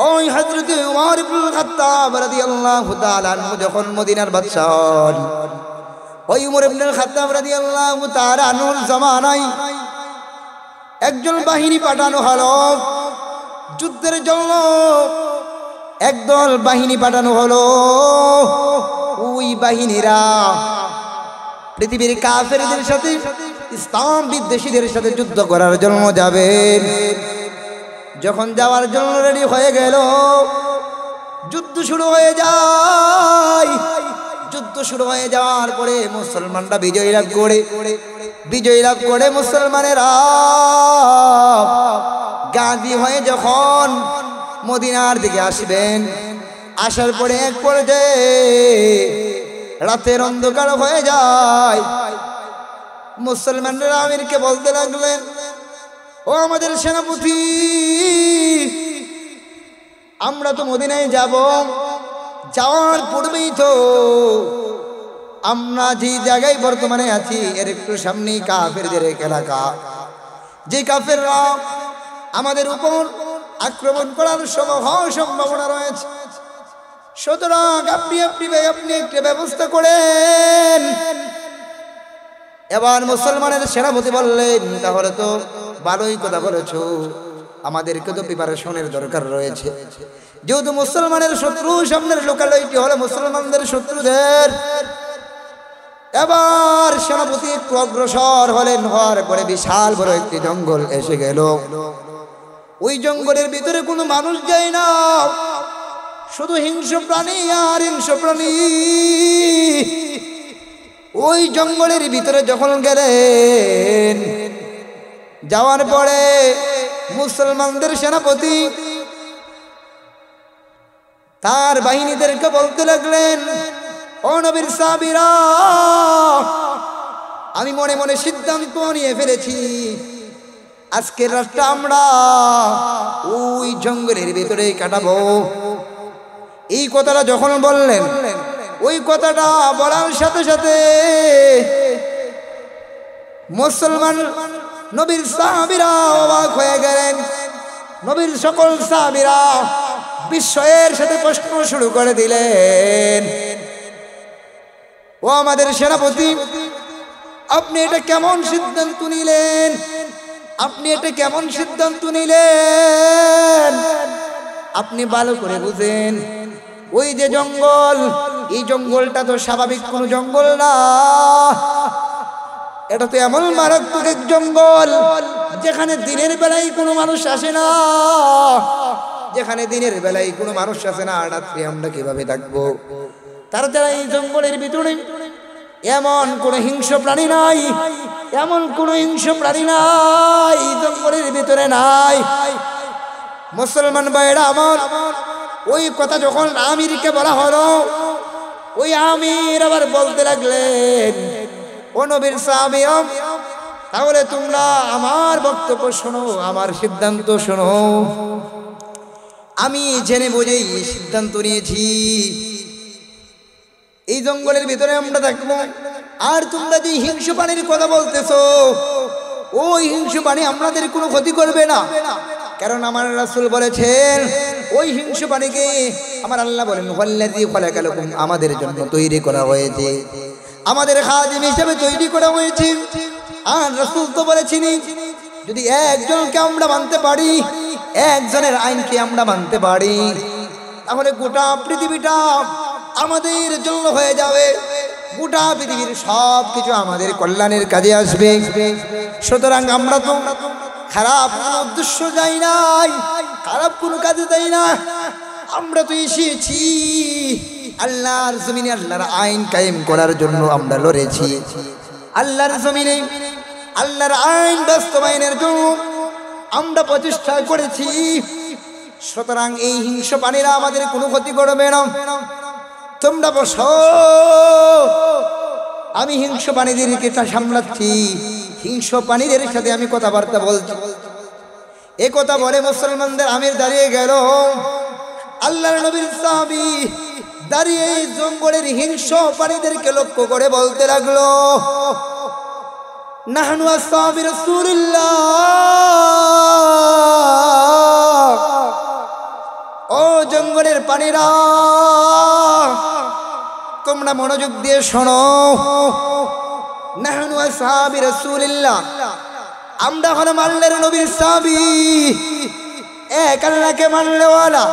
ওই হযরত ওমর ইবনুল খাত্তাব রাদিয়াল্লাহু তাআলা আনহু যখন মদিনার বাদশা, ওই ওমর ইবনুল খাত্তাব রাদিয়াল্লাহু তাআলা আনহুর জামানায় একজন বাহিনী পাঠানো হলো যুদ্ধের জন্য। একদল বাহিনী পাঠানো হলো। ওই বাহিনীরা পৃথিবীর কাফেরদের সাথে, ইসলাম বিদ্বেষীদের সাথে যুদ্ধ করার জন্য যাবেন। যখন যাওয়ার জন্য রেডি হয়ে গেল, যুদ্ধ শুরু হয়ে যায়। যুদ্ধ শুরু হয়ে যাওয়ার পরে মুসলমানরা বিজয় লাভ করে মুসলমানেরা গাজী হয়ে যখন মদিনার দিকে আসবেন, আসার পরে এক পর্যায়ে রাতের অন্ধকার হয়ে যায়। মুসলমানরা আমিরকে বলতে লাগলেন, ও আমাদের সেনাপতি, আমরা তো মদিনায় যাব, যাওয়ার পূর্বেই তো আমরা যে জায়গায় বর্তমানে আছি এর একটু সামনেই কাফেরদের এক এলাকা, যে কাফেররা আমাদের উপর আক্রমণ করার সম্ভাবনা রয়েছে। সুতরাং আপনি একটা ব্যবস্থা করেন। এবার মুসলমানের সেনাপতি বললেন, তাহলে তো ভালোই কথা বলেছো, আমাদেরকে তো প্রিপারেশনের দরকার রয়েছে। যেহেতু মুসলমানের শত্রু, সামনের লোকালয়টি হলো মুসলমানদের শত্রুদের। এবার সেনাপতি একটু অগ্রসর হলেন, হওয়ার পরে বিশাল বড় একটি জঙ্গল এসে গেল। ওই জঙ্গলের ভিতরে কোনো মানুষ যায় না, শুধু হিংস্র প্রাণী আর হিংস্র প্রাণী। ওই জঙ্গলের ভিতরে যখন গেলেন, যাওয়ার পরে মুসলমানদের সেনাপতি তার বাহিনীদেরকে বলতে লাগলেন, ও নবীর সাহাবীরা, আমি মনে মনে সিদ্ধান্ত নিয়ে ফেলেছি, আজকের রাতটা আমরা ওই জঙ্গলের ভিতরে কাটাবো। এই কথাটা যখন বললেন, ওই কথাটা বলার সাথে সাথে মুসলমান নবীর সাহাবীরা অবাক হয়ে গেলেন। নবীর সকল সাহাবীরা বিস্ময়ের সাথে প্রশ্ন শুরু করে দিলেন, ও আমাদের সেনাপতি, আপনি এটা কেমন সিদ্ধান্ত নিলেন? আপনি এটা কেমন সিদ্ধান্ত নিলেন? আপনি ভালো করে বুঝেন, ওই যে জঙ্গল, এই জঙ্গলটা তো স্বাভাবিক কোনো জঙ্গল না, এটা তো এমন মারাত্মক এক জঙ্গল যেখানে দিনের বেলায় কোনো মানুষ আসে না, যেখানে দিনের বেলায় কোনো মানুষ আসে না, রাত্রে আমরা কিভাবে থাকবো? তার দ্বারা এই জঙ্গলের ভিতরে এমন কোন হিংস্র প্রাণী নাই, এমন কোন হিংস্র প্রাণী নাই এই জঙ্গলের ভিতরে নাই। মুসলমান ভাইরা আমার, ওই কথা যখন আমিরকে বলা হলো, ওই আমির আবার বলতে লাগলেন, ও নবীর সাহাবী, তাহলে তোমরা আমার বক্তব্য শোনো, আমার সিদ্ধান্ত শোনো। আমি জেনে বুঝেই সিদ্ধান্ত নিয়েছি, এই জঙ্গলের ভিতরে আমরা থাকবো। আর তোমরা যে হিংস্র প্রাণীর কথা বলতেছো, ওই হিংস্র প্রাণী আমাদের কোনো ক্ষতি করবে না, কারণ আমার রাসূল বলেছেন ওই হিংস্র প্রাণীকে আমার আল্লাহ বলেন ওয়াল্লাযী খালাকালাকুম, আমাদের জন্য তৈরি করা হয়েছে, আমাদের খাদিম হিসেবে তৈরি করা হয়েছে। আর রাসূল তো বলেছেন যদি একজনকে আমরা মানতে পারি, একজনের আইনকে আমরা মানতে পারি, তাহলে গোটা পৃথিবীটা আমাদের জন্য হয়ে যাবে, গোটা পৃথিবীর সব কিছু আমাদের কল্যাণের কাজে আসবে। সুতরাং আমরা তো খারাপ কোনো উদ্দেশ্য যাই নাই, খারাপ কোনো কাজে যাই না, আমরা তো এসেছি আল্লাহর জমিনে আল্লাহর আইন কায়েম করার জন্য আমরা লড়েছি, আল্লাহর জমিনে আল্লাহর আইন বাস্তবায়নের জন্য আমরা প্রচেষ্টা করেছি। সুতরাং এই হিংস্র প্রাণীরা আমাদের কোনো ক্ষতি করবে না, তোমরা বসো, আমি হিংস্র প্রাণীদেরকে সামলাচ্ছি, হিংস্র প্রাণীদের সাথে আমি কথাবার্তা বলছি। এ কথা বলে মুসলমানদের আমির দাঁড়িয়ে গেল, আল্লাহর নবীর সাহাবী দাঁড়িয়ে জঙ্গলের হিংস্র প্রাণীদেরকে লক্ষ্য করে বলতে লাগলো, নাহনু আসহাবি রাসূলিল্লাহ, ও জঙ্গলের প্রাণীরা তোমরা মনোযোগ দিয়ে শোনো, নাহনু আসহাবি রাসূলিল্লাহ, আমরা হলাম আল্লাহর নবীর সাহাবী, এক আল্লাহকে মাননেওয়ালা,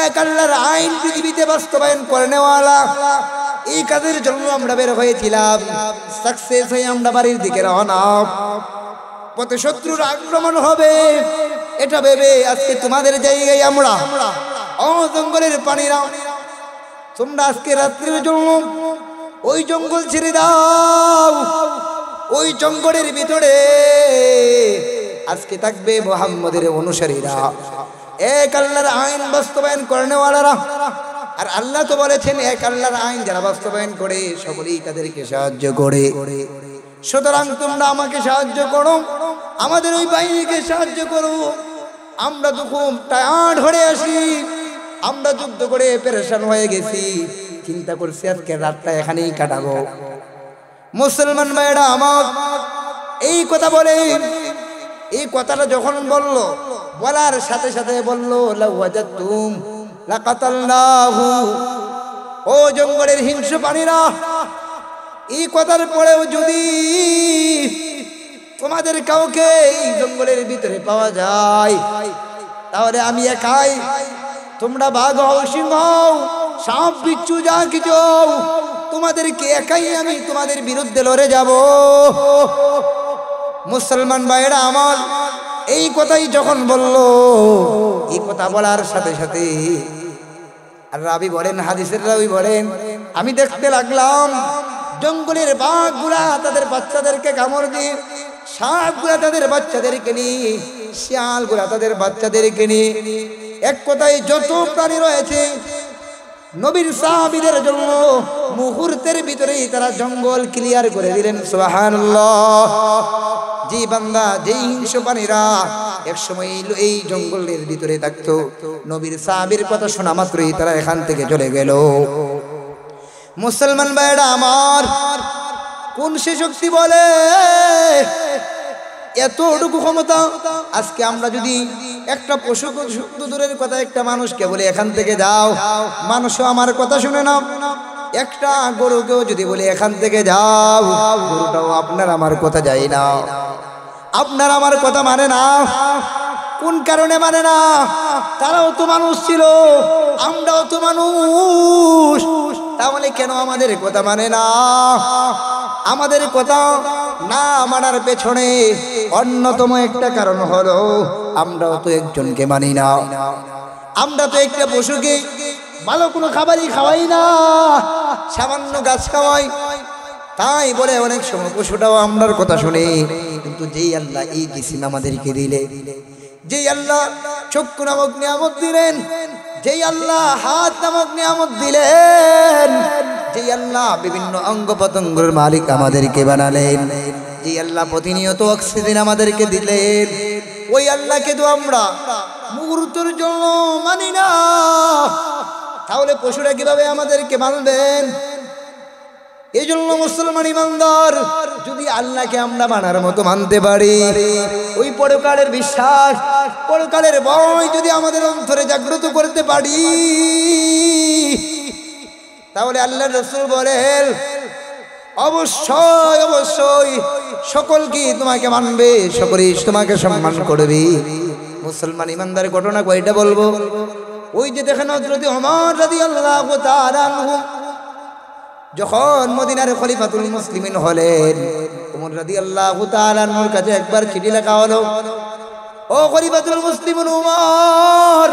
এক আল্লাহর আইন পৃথিবীতে বাস্তবায়ন করনেওয়ালা। এই কাজের জন্য আমরা বের হয়েছিলাম, সাকসেস হয়ে আমরা বাড়ির দিকে রওনা। পথে শত্রুর আক্রমণ হবে এটা ভেবে আজকে তোমাদের জায়গায় আমরা, ও জঙ্গলের প্রাণীরা, তোমরা আজকে রাত্রির জন্য ওই জঙ্গল ছেড়ে দাও, ওই জঙ্গলের ভিতরে আজকে থাকবে মুহাম্মদের অনুসারীরা, এক আল্লাহর আইন বাস্তবায়ন করনেওয়ালারা। আর আল্লাহ তো বলেছেন এক আল্লাহর আইন যারা বাস্তবায়ন করে সকলেই তাদেরকে সাহায্য করে। সুতরাং তোমরা আমাকে সাহায্য করো, আমাদের ওই বাহিনীকে সাহায্য করো। আমরা তো খুব টায়ার্ড হয়ে আসি, আমরা যুদ্ধ করে পেরেশান হয়ে গেছি, চিন্তা করছি আজকে রাতটা এখানেই কাটাবো। মুসলমান ভাইরা আমার, এই কথা বলে, এই কথাটা যখন বলল, বলার সাথে সাথে বলল লাউ ওয়াজাতুম লাকাতালনাহু, ও জঙ্গলের হিংস্র প্রাণীরা, এই কথার পরেও যদি তোমাদের কাউকে এই জঙ্গলের ভিতরে পাওয়া যায়, তাহলে আমি একাই, তোমরা বাঘ হও, সিংহ হও, সাপ বিচ্ছু যা কিছু হও, তোমাদেরকে একাই আমি তোমাদের বিরুদ্ধে লড়ে যাব। মুসলমান ভাইরা আমার, এই কথাই যখন বলল, এই কথা বলার সাথে সাথে আর রাবি বলেন, হাদিসের রাবি বলেন, আমি দেখতে লাগলাম জঙ্গলের বাঘগুলা তাদের বাচ্চাদেরকে কামড় দিয়ে, সাপগুলা তাদের বাচ্চাদেরকে নিয়ে, শিয়ালগুলা তাদের বাচ্চাদেরকে নিয়ে, এক কথায় যত প্রাণী রয়েছে নবীর সাহাবীদের জন্য মুহূর্তের ভিতরেই তারা জঙ্গল ক্লিয়ার করে দিলেন। সুবহানাল্লাহ। যে বান্দা, যেই হিংস্র প্রাণীরা একসময় এই জঙ্গলের ভিতরে থাকতো, নবীর সাহাবীর কথা শোনা মাত্রই তারা এখান থেকে চলে গেল। মুসলমান ভাইরা আমার, কোন সে শক্তি বলে এতটুকু ক্ষমতা? আজকে আমরা যদি একটা পশু, দূরের কথা একটা মানুষকে বলে এখান থেকে যাও, মানুষও আমার কথা শুনে না। একটা গরুকেও যদি বলে এখান থেকে যাও, গরুটাও আপনার আমার কথা যায় না, আপনার আমার কথা মানে না। কোন কারণে মানে না? তারাও তো মানুষ ছিল, আমরাও তো মানুষ, তাহলে কেন আমাদের কথা মানে না? আমাদের কথা না মানার পেছনে অন্যতম একটা কারণ হলো আমরাও তো একজনকে মানি না। আমরা তো একটা পশুকে ভালো কোনো খাবারই খাওয়াই না, সামান্য গাছ খাওয়াই। তাই বলে অনেক সময় পশুটাও আমরার কথা শুনে। কিন্তু যেই আল্লাহ এই কিসিম আমাদেরকে দিলে, যেই আল্লাহ চক্ষু নামক নিয়ামত দিলেন, যেই আল্লাহ হাত নামক নিয়ামত দিলেন, যেই আল্লাহ বিভিন্ন অঙ্গ প্রত্যঙ্গের মালিক আমাদেরকে বানালেন, যেই আল্লাহ প্রতিনিয়ত অক্সিজেন আমাদেরকে দিলেন, ওই আল্লাহকে তো আমরা মুহূর্তের জন্য মানি না। তাহলে পশুরা কিভাবে আমাদেরকে মানবেন? এই জন্য মুসলমান ইমানদার, যদি আল্লাহকে আমরা মানার মতো মানতে পারি, ওই পরকালের বিশ্বাস, পরকালের ভয় যদি আমাদের অন্তরে জাগ্রত করতে পারি, তাহলে আল্লাহর রাসূল বলেন অবশ্যই অবশ্যই সকলকে তোমাকে মানবে, সকলেই তোমাকে সম্মান করবে। মুসলমান ইমানদারের ঘটনা কয়টা বলবো? ওই যে দেখেন হযরত ওমর রাদিয়াল্লাহু তাআলা আনহু যখন মদিনার খলিফাতুল মুসলিমিন হলেন, ওমর রাদিয়াল্লাহু তাআলা আনহুর কাছে একবার চিঠি লেখা হলো, ও খলিফাতুল মুসলিমিন ওমর,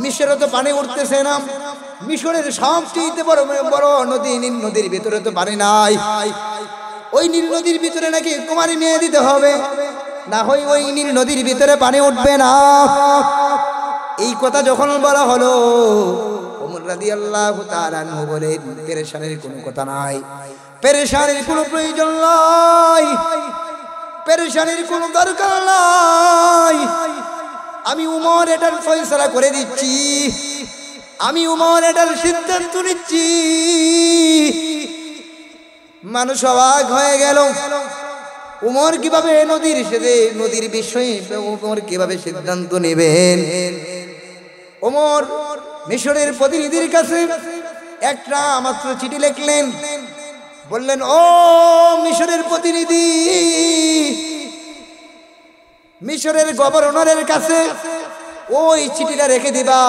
মিশরে তো পানি উঠতেছে না, মিশরের সবচেয়ে বড় বড় নদী নীল নদীর ভিতরে তো পানি নাই, ওই নীল নদীর ভিতরে নাকি কুমারী মেয়ে দিতে হবে, না হয় ওই নীল নদীর ভিতরে পানি উঠবে না। এই কথা যখন বলা হলো, ওমর রাদিয়াল্লাহু তাআলা আনহু বলেন পেরেশানির কোনো কথা নাই, পেরেশানির কোনো প্রয়োজন নাই, পেরেশানির কোনো দরকার নাই। আমি উমর এটার ফয়সালা করে দিচ্ছি, আমি উমর এটার সিদ্ধান্ত নিচ্ছি। মানুষ অবাক হয়ে গেল, উমর কিভাবে নদীর বিষয়ে উমর কিভাবে সিদ্ধান্ত নেবেন? ওমর মিশরের প্রতিনিধির কাছে একটা মাত্র চিঠি লিখলেন, বললেন ও মিশরের প্রতিনিধি, মিশরের গভর্নরের কাছে ওই চিঠিটা রেখে দিবা,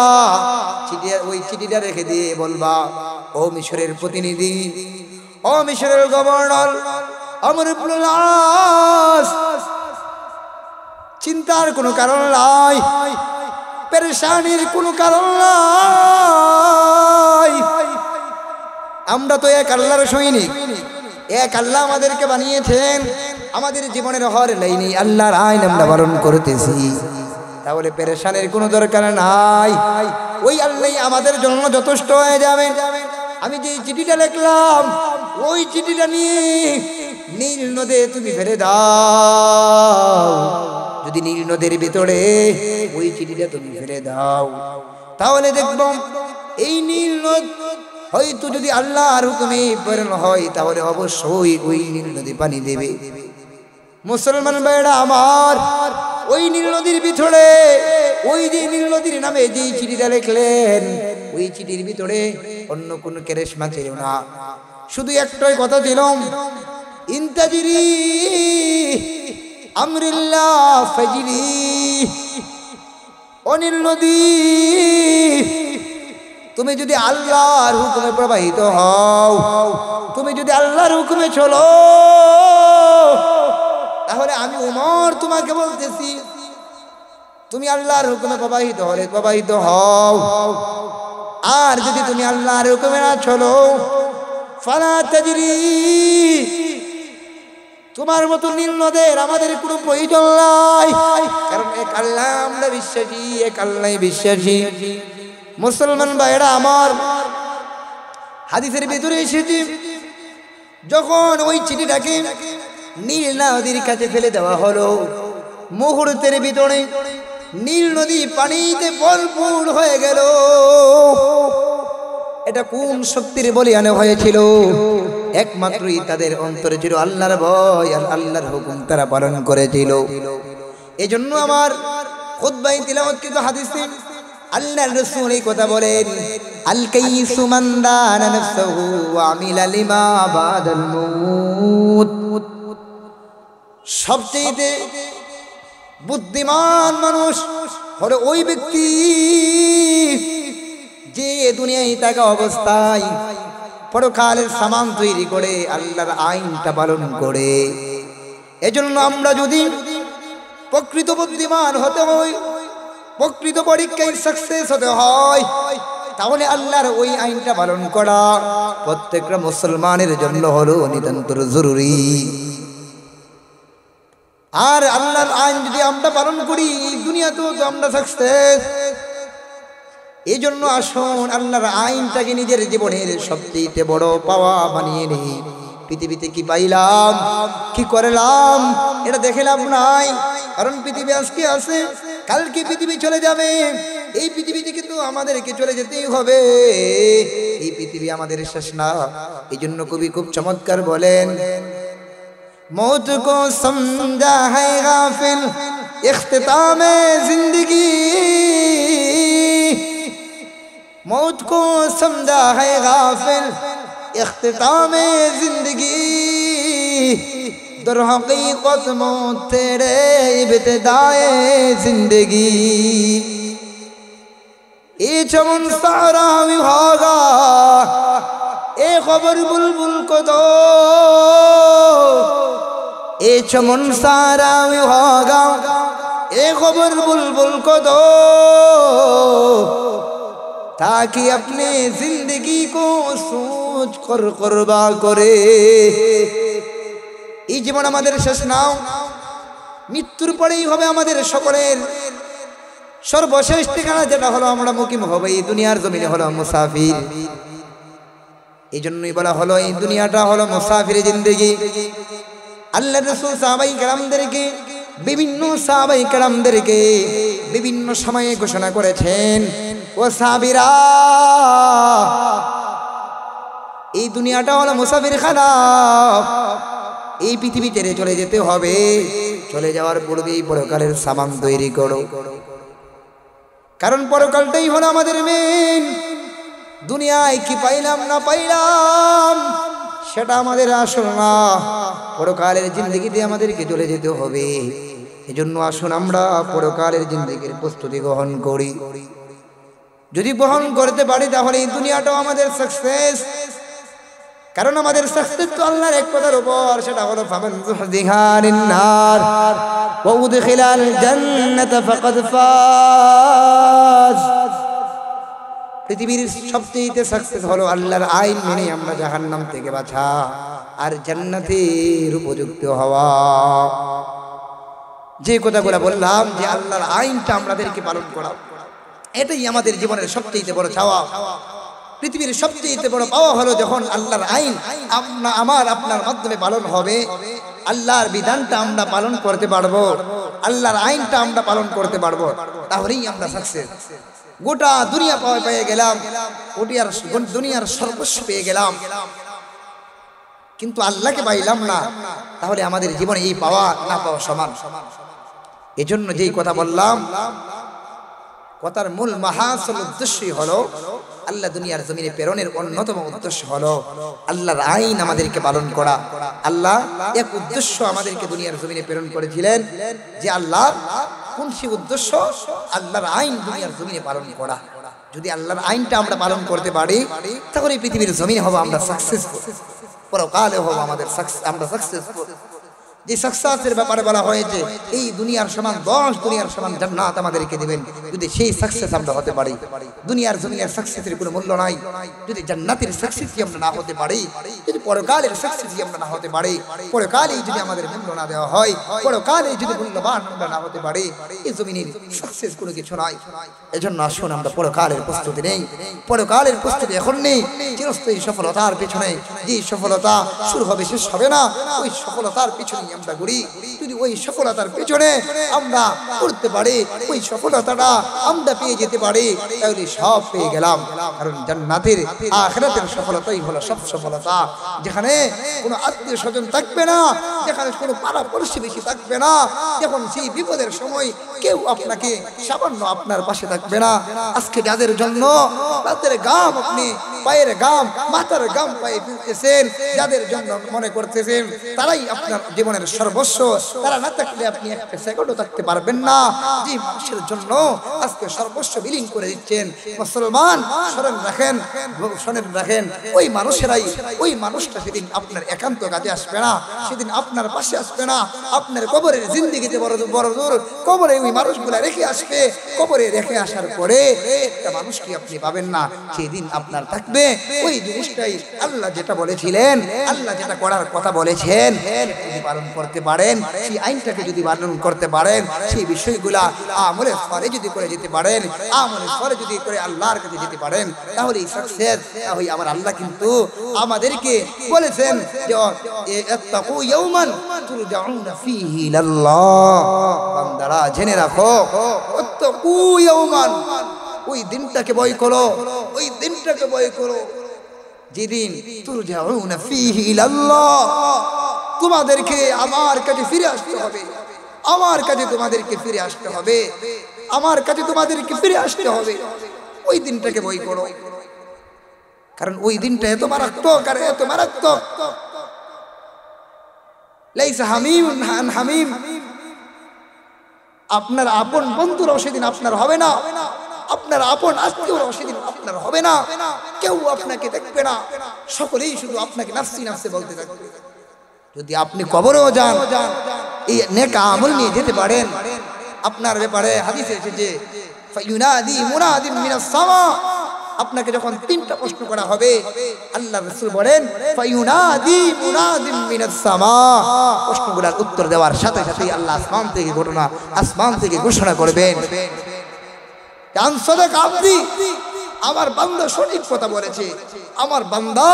ওই চিঠিটা রেখে দিয়ে বলবা, ও মিশরের প্রতিনিধি, ও মিশরের গভর্নর আমর ইবনুল আস, চিন্তার কোনো কারণ নাই, পেরেশানির কোনো কারণ নাই। আমরা তো এক আল্লাহর সৈনিক, এক আল্লাহ আমাদেরকে বানিয়েছেন, আমাদের জীবনের হর লাইনে আল্লাহর আইন আমরা পালন করতেছি, তাহলে পেরেশানির কোনো দরকার নাই, ওই আল্লাহ আমাদের জন্য যথেষ্ট হয়ে যাবে। আমি যে চিঠিটা লিখলাম, ওই চিঠিটা নিয়ে নীল নদে তুমি ফেলে দাও। যদি নীল নদীর ভিতরে ওই চিঠিটা তুমি ফেলে দাও, তাহলে দেখব এই নীল নদ হয়তো যদি আল্লাহর হুকুমে পূর্ণ হয়, তাহলে অবশ্যই ওই নীল নদী পানি দেবে। মুসলমান ভাইরা আমার, ওই নীল নদীর ভিতরে, ওই যে নীল নদীর নামে যে চিঠিটা লিখলেন, ওই চিঠির ভিতরে অন্য কোনো কেরেশমা ছিল না, শুধু একটাই কথা ছিল, ইন্তাজিরি আমরিল্লাহ ফাজিরি। ও নীল নদী, তুমি যদি আল্লাহর হুকুমে প্রবাহিত হও, তুমি যদি আল্লাহর হুকুমে চলো, তাহলে আমি উমর তোমাকে বলতেছি, তুমি আল্লাহর হুকুমে প্রবাহিত হলে প্রবাহিত হও, আর যদি তুমি আল্লাহর হুকুমে না চলো, ফালা তাজরি, তোমার মতো নীল নদের আমাদের কোনো প্রয়োজন নাই, কারণ এক আল্লাহ আমরা বিশ্বাসী, এক আল্লাহ বিশ্বাসী। মুসলমান ভাইরা আমার, হাদিসের ভিতরে এসেছে, যখন ওই চিঠিটাকে নীল নদীর কাছে ফেলে দেওয়া হলো, মুহূর্তের ভিতরে নীল নদী পানিতে ভরপুর হয়ে গেল। এটা কোন শক্তির বলিয়ানে হয়েছিল? একমাত্রই তাদের অন্তরে ছিল আল্লাহর ভয় আর আল্লাহর হুকুম তারা পালন করেছিল। এজন্য আমার খুতবায় তিলাওয়াতকৃত হাদিসে আল্লাহর রাসূল এই কথা বলেন, আল কাইসু মান দানা নাফসুহু ওয়া আমিলা লিমা বাদাল মাউত। সবচেয়ে বুদ্ধিমান মানুষ হলো ওই ব্যক্তি যে দুনিয়ায় থাকা অবস্থায় পরকালের সামান তৈরি করে আল্লাহর আইনটা পালন করে। এজন্য আমরা যদি প্রকৃত বুদ্ধিমান হতে হয়, প্রকৃত পরীক্ষায় সাকসেস হতে হয়, তাহলে আল্লাহর ওই আইনটা পালন করা প্রত্যেকটা মুসলমানের জন্য হলো নিতান্ত জরুরি। আর আল্লাহর আইন যদি আমরা পালন করি দুনিয়াতেও তো আমরা সাকসেস। এই জন্য আসুন আল্লাহর আইনটাকে নিজের জীবনের সবচেয়ে বড় পাওয়া বানিয়ে নেই। পৃথিবীতে কি পাইলাম, কি করলাম, এটা দেখে লাভ নাই। কারণ পৃথিবী আজকে আছে, কালকে পৃথিবী চলে যাবে। এই পৃথিবী থেকে তো আমাদেরকে চলে যেতেই হবে। এই পৃথিবী আমাদের শেষ না। এই জন্য কবি খুব চমৎকার বলেন, मौत को समझा है गाफिल इख्तिताम जिंदगी, मौत को समझा है गाफिल इख्तिताम जिंदगी, दर हकीकत मौत तेरे इब्तिदाए जिंदगी। ये चमन सारा विभागा ए खबर बुलबुल को दो, ए चमन सारा विभागा ए खबर बुलबुल को दो, ताकि अपने जिंदगी को सोच कर कुर्बा करे। এই জীবন আমাদের শেষ নাও, মৃত্যুর পরেই হবে আমাদের সকলের সর্বশেষ ঠিকানা, যেটা হলো আমরা মুকিম হবে এই দুনিয়ার জমিনে হলো মুসাফির। এই জন্যই বলা হলো এই দুনিয়াটা হলো মুসাফির জিন্দেগি। আল্লাহ রাসূল সাহাবায়ে কেরামদেরকে বিভিন্ন সময়ে ঘোষণা করেছেন, ও সাহাবীরা এই দুনিয়াটা হলো মুসাফির খানা, এই পৃথিবী ছেড়ে চলে যেতে হবে। চলে যাওয়ার পূর্বেই পরকালের সামান তৈরি করো, কারণ পরকালটাই হলো আমাদের মেন। দুনিয়ায় কি পাইলাম না পাইলাম সেটা আমাদের আসল না, পরকালের জিন্দেগিতে আমাদেরকে চলে যেতে হবে। এজন্য আসুন আমরা পরকালের জিন্দেগির প্রস্তুতি গ্রহণ করি। যদি গ্রহণ করতে পারি তাহলে এই দুনিয়াটাও আমাদের সাকসেস। কারণ আমাদের সাকসেস তো আল্লাহর এক কথার উপর, সেটা হলো ফামান যুহদিহানিন নার ওয়া উদখিলাল জান্নাতা ফাকাদ ফাজ। পৃথিবীর সবচেয়ে সাকসেস হলো আল্লাহর আইন মেনে আমরা জাহান্নাম থেকে বাঁচা আর জান্নাতের উপযুক্ত হওয়া। যে কথাগুলো বললাম যে আল্লাহর আইনটা আমাদেরকে পালন করা, এটাই আমাদের জীবনের সবচেয়ে বড় চাওয়া। পৃথিবীর সবচেয়ে বড় পাওয়া হলো যখন আল্লাহর আইন আমার আপনার মাধ্যমে পালন হবে, আল্লাহর বিধানটা আমরা পালন করতে পারবো, আল্লাহর আইনটা আমরা পালন করতে পারবো, তাহলেই আমরা সাকসেস। গোটা দুনিয়া পেয়ে গেলাম, দুনিয়ার সর্বস্ব পেয়ে গেলাম, কিন্তু আল্লাহকে পাইলাম না, তাহলে আমাদের জীবনে এই পাওয়া না পাওয়া সমান। এজন্য যেই কথা বললাম, কথার মূল মাহাসল উদ্দেশ্যই হলো আল্লাহ দুনিয়ার জমিনে প্রেরণের অন্যতম উদ্দেশ্য হলো আল্লাহর আইন আমাদেরকে পালন করা। আল্লাহ এক উদ্দেশ্য আমাদেরকে দুনিয়ার জমিনে প্রেরণ করেছিলেন, যে আল্লাহ কোন সেই উদ্দেশ্য? আল্লাহর আইন দুনিয়ার জমিনে পালন করা। যদি আল্লাহর আইনটা আমরা পালন করতে পারি তাহলে পৃথিবীর জমিনে হবো আমরা সাকসেসফুল, পরকালে হবো আমাদের আমরা সাকসেসফুল। যে সাকসেসের ব্যাপারে বলা হয়েছে এই দুনিয়ার সমান 10 দুনিয়ার সমান জান্নাত আমাদেরকে দিবেন, যদি সেই সাকসেস আমরা হতে পারি। দুনিয়ার জমিনের সাকসেসের কোনো মূল্য নাই যদি জান্নাতের সাকসেসই আমরা না হতে পারি, যদি পরকালের সাকসেসই আমরা না হতে পারি, পরকালেই যদি আমাদের মূল্য না দেওয়া হয়, পরকালে যদি মূল্যবান আমরা না হতে পারি, এই জমিনের সাকসেস কোনো কিছু নাই। এজন্য আসুন আমরা পরকালের প্রস্তুতি নেই, পরকালের প্রস্তুতি এখন নেই। চিরস্থায়ী সফলতার পেছনে যে সফলতা শুরু হবে শেষ হবে না, ওই সফলতার পেছনে আমরা ঘুরি। যদি ওই সফলতার পেছনে আমরা করতে পারি, ওই সফলতাটা আমরা পেয়ে যেতে পারি, তাহলে সব পেয়ে গেলাম। কারণ জান্নাতের আখিরাতের সফলতাই হলো সব সফলতা, যেখানে কোনো আত্মীয় স্বজন থাকবে না, যেখানে এখানে কোনো পাড়া পড়শি বেশি থাকবে না। যখন সেই বিপদের সময় কেউ আপনাকে সামান্য আপনার পাশে থাকবে না। আজকে যাদের জন্য তাদের গাম আপনি পায়ের গাম মাথার গাম পায়ে ফেলতেছেন, যাদের জন্য মনে করতেছেন তারাই আপনার জীবনের সর্বস্ব, তারা না থাকলে আপনি একটা সেকেন্ডও থাকতে পারবেন না, যে মানুষের জন্য আজকে সর্বস্ব বিলীন করে দিচ্ছেন। মুসলমান স্মরণ রাখেন ওই মানুষেরাই, ওই মানুষটা সেদিন আপনার একান্ত কাজে আসবে না, সেদিন আপনার পাশে আসবে না। আপনার কবরের জিন্দেগিতে বড় দূর কবরে ওই মানুষগুলা রেখে আসবে। কবরে রেখে আসার পরে একটা মানুষকে আপনি পাবেন না, সেদিন আপনার থাকবে ওই জিনিসটাই। আল্লাহ যেটা বলেছিলেন, আল্লাহ যেটা করার কথা বলেছেন, যদি পালন করতে পারেন, সেই আইনটাকে যদি পালন করতে পারেন, সেই বিষয়গুলা আমলের ফলে যদি করে যেতে পারেন, আমলের ফলে যদি করে আল্লাহর কাছে যেতে পারেন, তাহলে এই সাকসেস। তাহলে আমার আল্লাহ কিন্তু আমাদেরকে বলেছেন যে ইত্তাকু ইয়াওমান তুরজাউনা ফীহি ইলাল্লাহ। বান্দারা জেনে রাখো, ইত্তাকু ইয়াওমান, ওই দিনটাকে ভয় করো, ওই দিনটাকে ভয় করো যেদিন তুরজাউনা ফীহি ইলাল্লাহ, তোমাদেরকে আমার কাছে ফিরে আসতে হবে, আমার কাছে তোমাদেরকে ফিরে আসতে হবে, আমার কাছে তোমাদেরকে ফিরে আসতে হবে। ওই দিনটাকে ভয় করো, কারণ ওই দিনটা এত মারাত্মক, আর এত মারাত্মক। লাইসা হামিমুন আন হামিম, আপনার আপন বন্ধুরাও সেদিন আপনার হবে না, আপনার আপন আত্মীয়রাও সেদিন আপনার হবে না, কেউ আপনাকে দেখবে না, সকলেই শুধু আপনাকে নাফসি নাফসি বলতে থাকবে। যদি আপনি কবরেও যান, এই নেক আমল নিয়ে যেতে পারেন, আপনার ব্যাপারে হাদিসে এসেছে ফায়ুনাদি মুনাদিম মিনাস সামা, আপনাকে যখন তিনটা প্রশ্ন করা হবে, আল্লাহ রাসূল বলেন ফায়ুনাদি মুনাদিম মিনাস সামা, প্রশ্নগুলোর উত্তর দেওয়ার সাথে সাথে আল্লাহ আসমান থেকে ঘোষণা করবেন, জান সাদাক আবদি, আমার বান্দা সঠিক কথা বলেছে, আমার বান্দা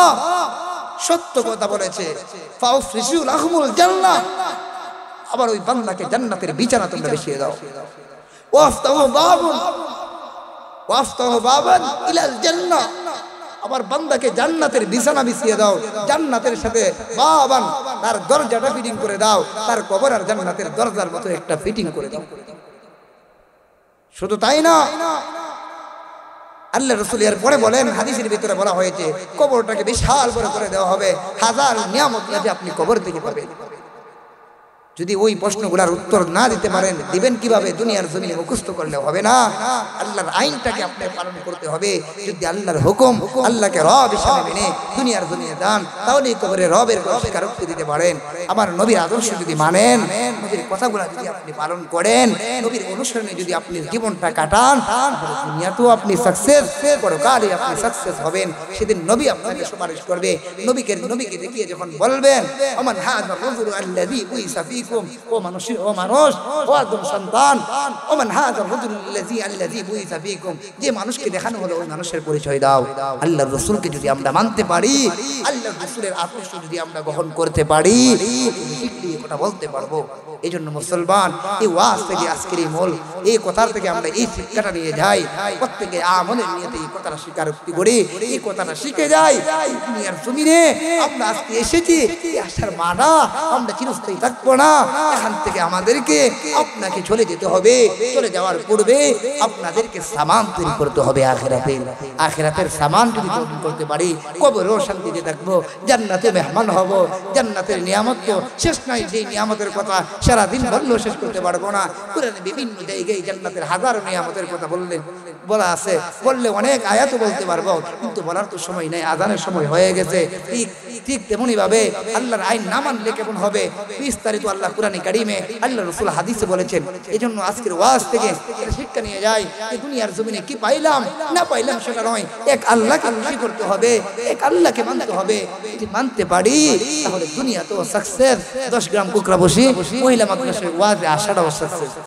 সত্য কথা বলেছে। ফাউফরিশু লাহুমুল জান্নাহ, আবার ওই বান্দাকে জান্নাতের বিছানা তোমরা বিছিয়ে দাও। ওয়াফতাহু বাবান ইলাল জান্নাহ, আবার বান্দাকে জান্নাতের বিছানা বিছিয়ে দাও, জান্নাতের সাথে বাবান তার দরজাটা ফিটিং করে দাও, তার কবর আর জান্নাতের দরজার মতো একটা ফিটিং করে দাও। শুধু তাই না, আল্লাহ রাসূল এর পরে বলেন, হাদিসের ভিতরে বলা হয়েছে কবরটাকে বিশাল করে দেওয়া হবে, হাজার নিয়ামত যে আপনি কবর থেকে পাবেন। যদি ওই প্রশ্নগুলোর উত্তর না দিতে পারেন, দিবেন কিভাবে? দুনিয়ার জমিনে মুখস্থ করলে হবে না, আল্লাহর আইনটাকে আপনি পালন করতে হবে। যদি আল্লাহর হুকুম, আল্লাহকে রব হিসেবে মেনে দুনিয়ার জমিনে যান, তাহলে কবরে রবের স্বীকারোক্তি দিতে পারেন। আমার নবীর আদর্শ যদি মানেন, নবীর কথাগুলো যদি আপনি পালন করেন, নবীর অনুসরণে যদি আপনি জীবনটা কাটান, দুনিয়াতেও আপনি সাকসেস, পরকালে আপনি সাকসেস হবেন। সেদিন নবী আপনাকে সুপারিশ করবে। নবীকে দেখিয়ে যখন বলবেন আমান হাযা রাজুলু আল্লাযী বুইসা ফীকুম, ও মানুষ, ও আদম সন্তান, ওমান হাযা রাজুলু আল্লাযী বুইসা ফীকুম, যে মানুষকে দেখানো হলো ওই মানুষের পরিচয় দাও। আল্লাহর রাসূলকে যদি আমরা মানতে পারি, আল্লাহর রাসূলের আদর্শ যদি আমরা গ্রহণ করতে পারি, এই কথা বলতে পারবো। এই জন্য মুসলমান, এই ওয়াজ থেকে আজকের এই মূল এই কথার থেকে আমরা এই শিক্ষাটা নিয়ে যাই, প্রত্যেকে আমলের নিয়তে এই কথাটা স্বীকারোক্তি করি, এই কথাটা শিখে যাই। দুনিয়ার জমিনে আমরা আজকে এসেছি, আসার মানা আমরা চিরস্থায়ী থাকবো না। এখান থেকে আমাদেরকে আপনাকে চলে যেতে হবে। চলে যাওয়ার পূর্বে আপনাদেরকে সামান তৈরি করতে হবে আখিরাতের সামান যদি তৈরি করতে পারি, কবরেও শান্তিতে থাকবো, জান্নাতে মেহমান হব। জান্নাতের নিয়ামত তো শেষ নয়, যে নিয়ামতের কথা সারাদিন বললেও শেষ করতে পারবো না। কোরআনে বিভিন্ন জায়গায় জান্নাতের হাজারো নিয়ামতের কথা বলা আছে, বললে অনেক আয়াতও বলতে পারবো, কিন্তু বলার তো সময় নেই, আজানের সময় হয়ে গেছে। ঠিক তেমনি ভাবে আল্লাহর আইন না মানলে কেমন হবে, বিস্তারিত আল্লাহ কুরআনে কারীমে, আল্লাহ রাসূল হাদিসে বলেছেন। এজন্য আজকের ওয়াজ থেকে শিক্ষা নিয়ে যাই, এই দুনিয়ার জমিনে কি পাইলাম না পাইলাম সেটা নয়, এক আল্লাহকে খুশি করতে হবে, এক আল্লাহকে মানতে হবে। যদি মানতে পারি তাহলে দুনিয়া তো সাকসেস। 10 গ্রাম কুকরা বসি মহিলা মাদ্রাসায় ওয়াজে আসাটাও সাকসেস।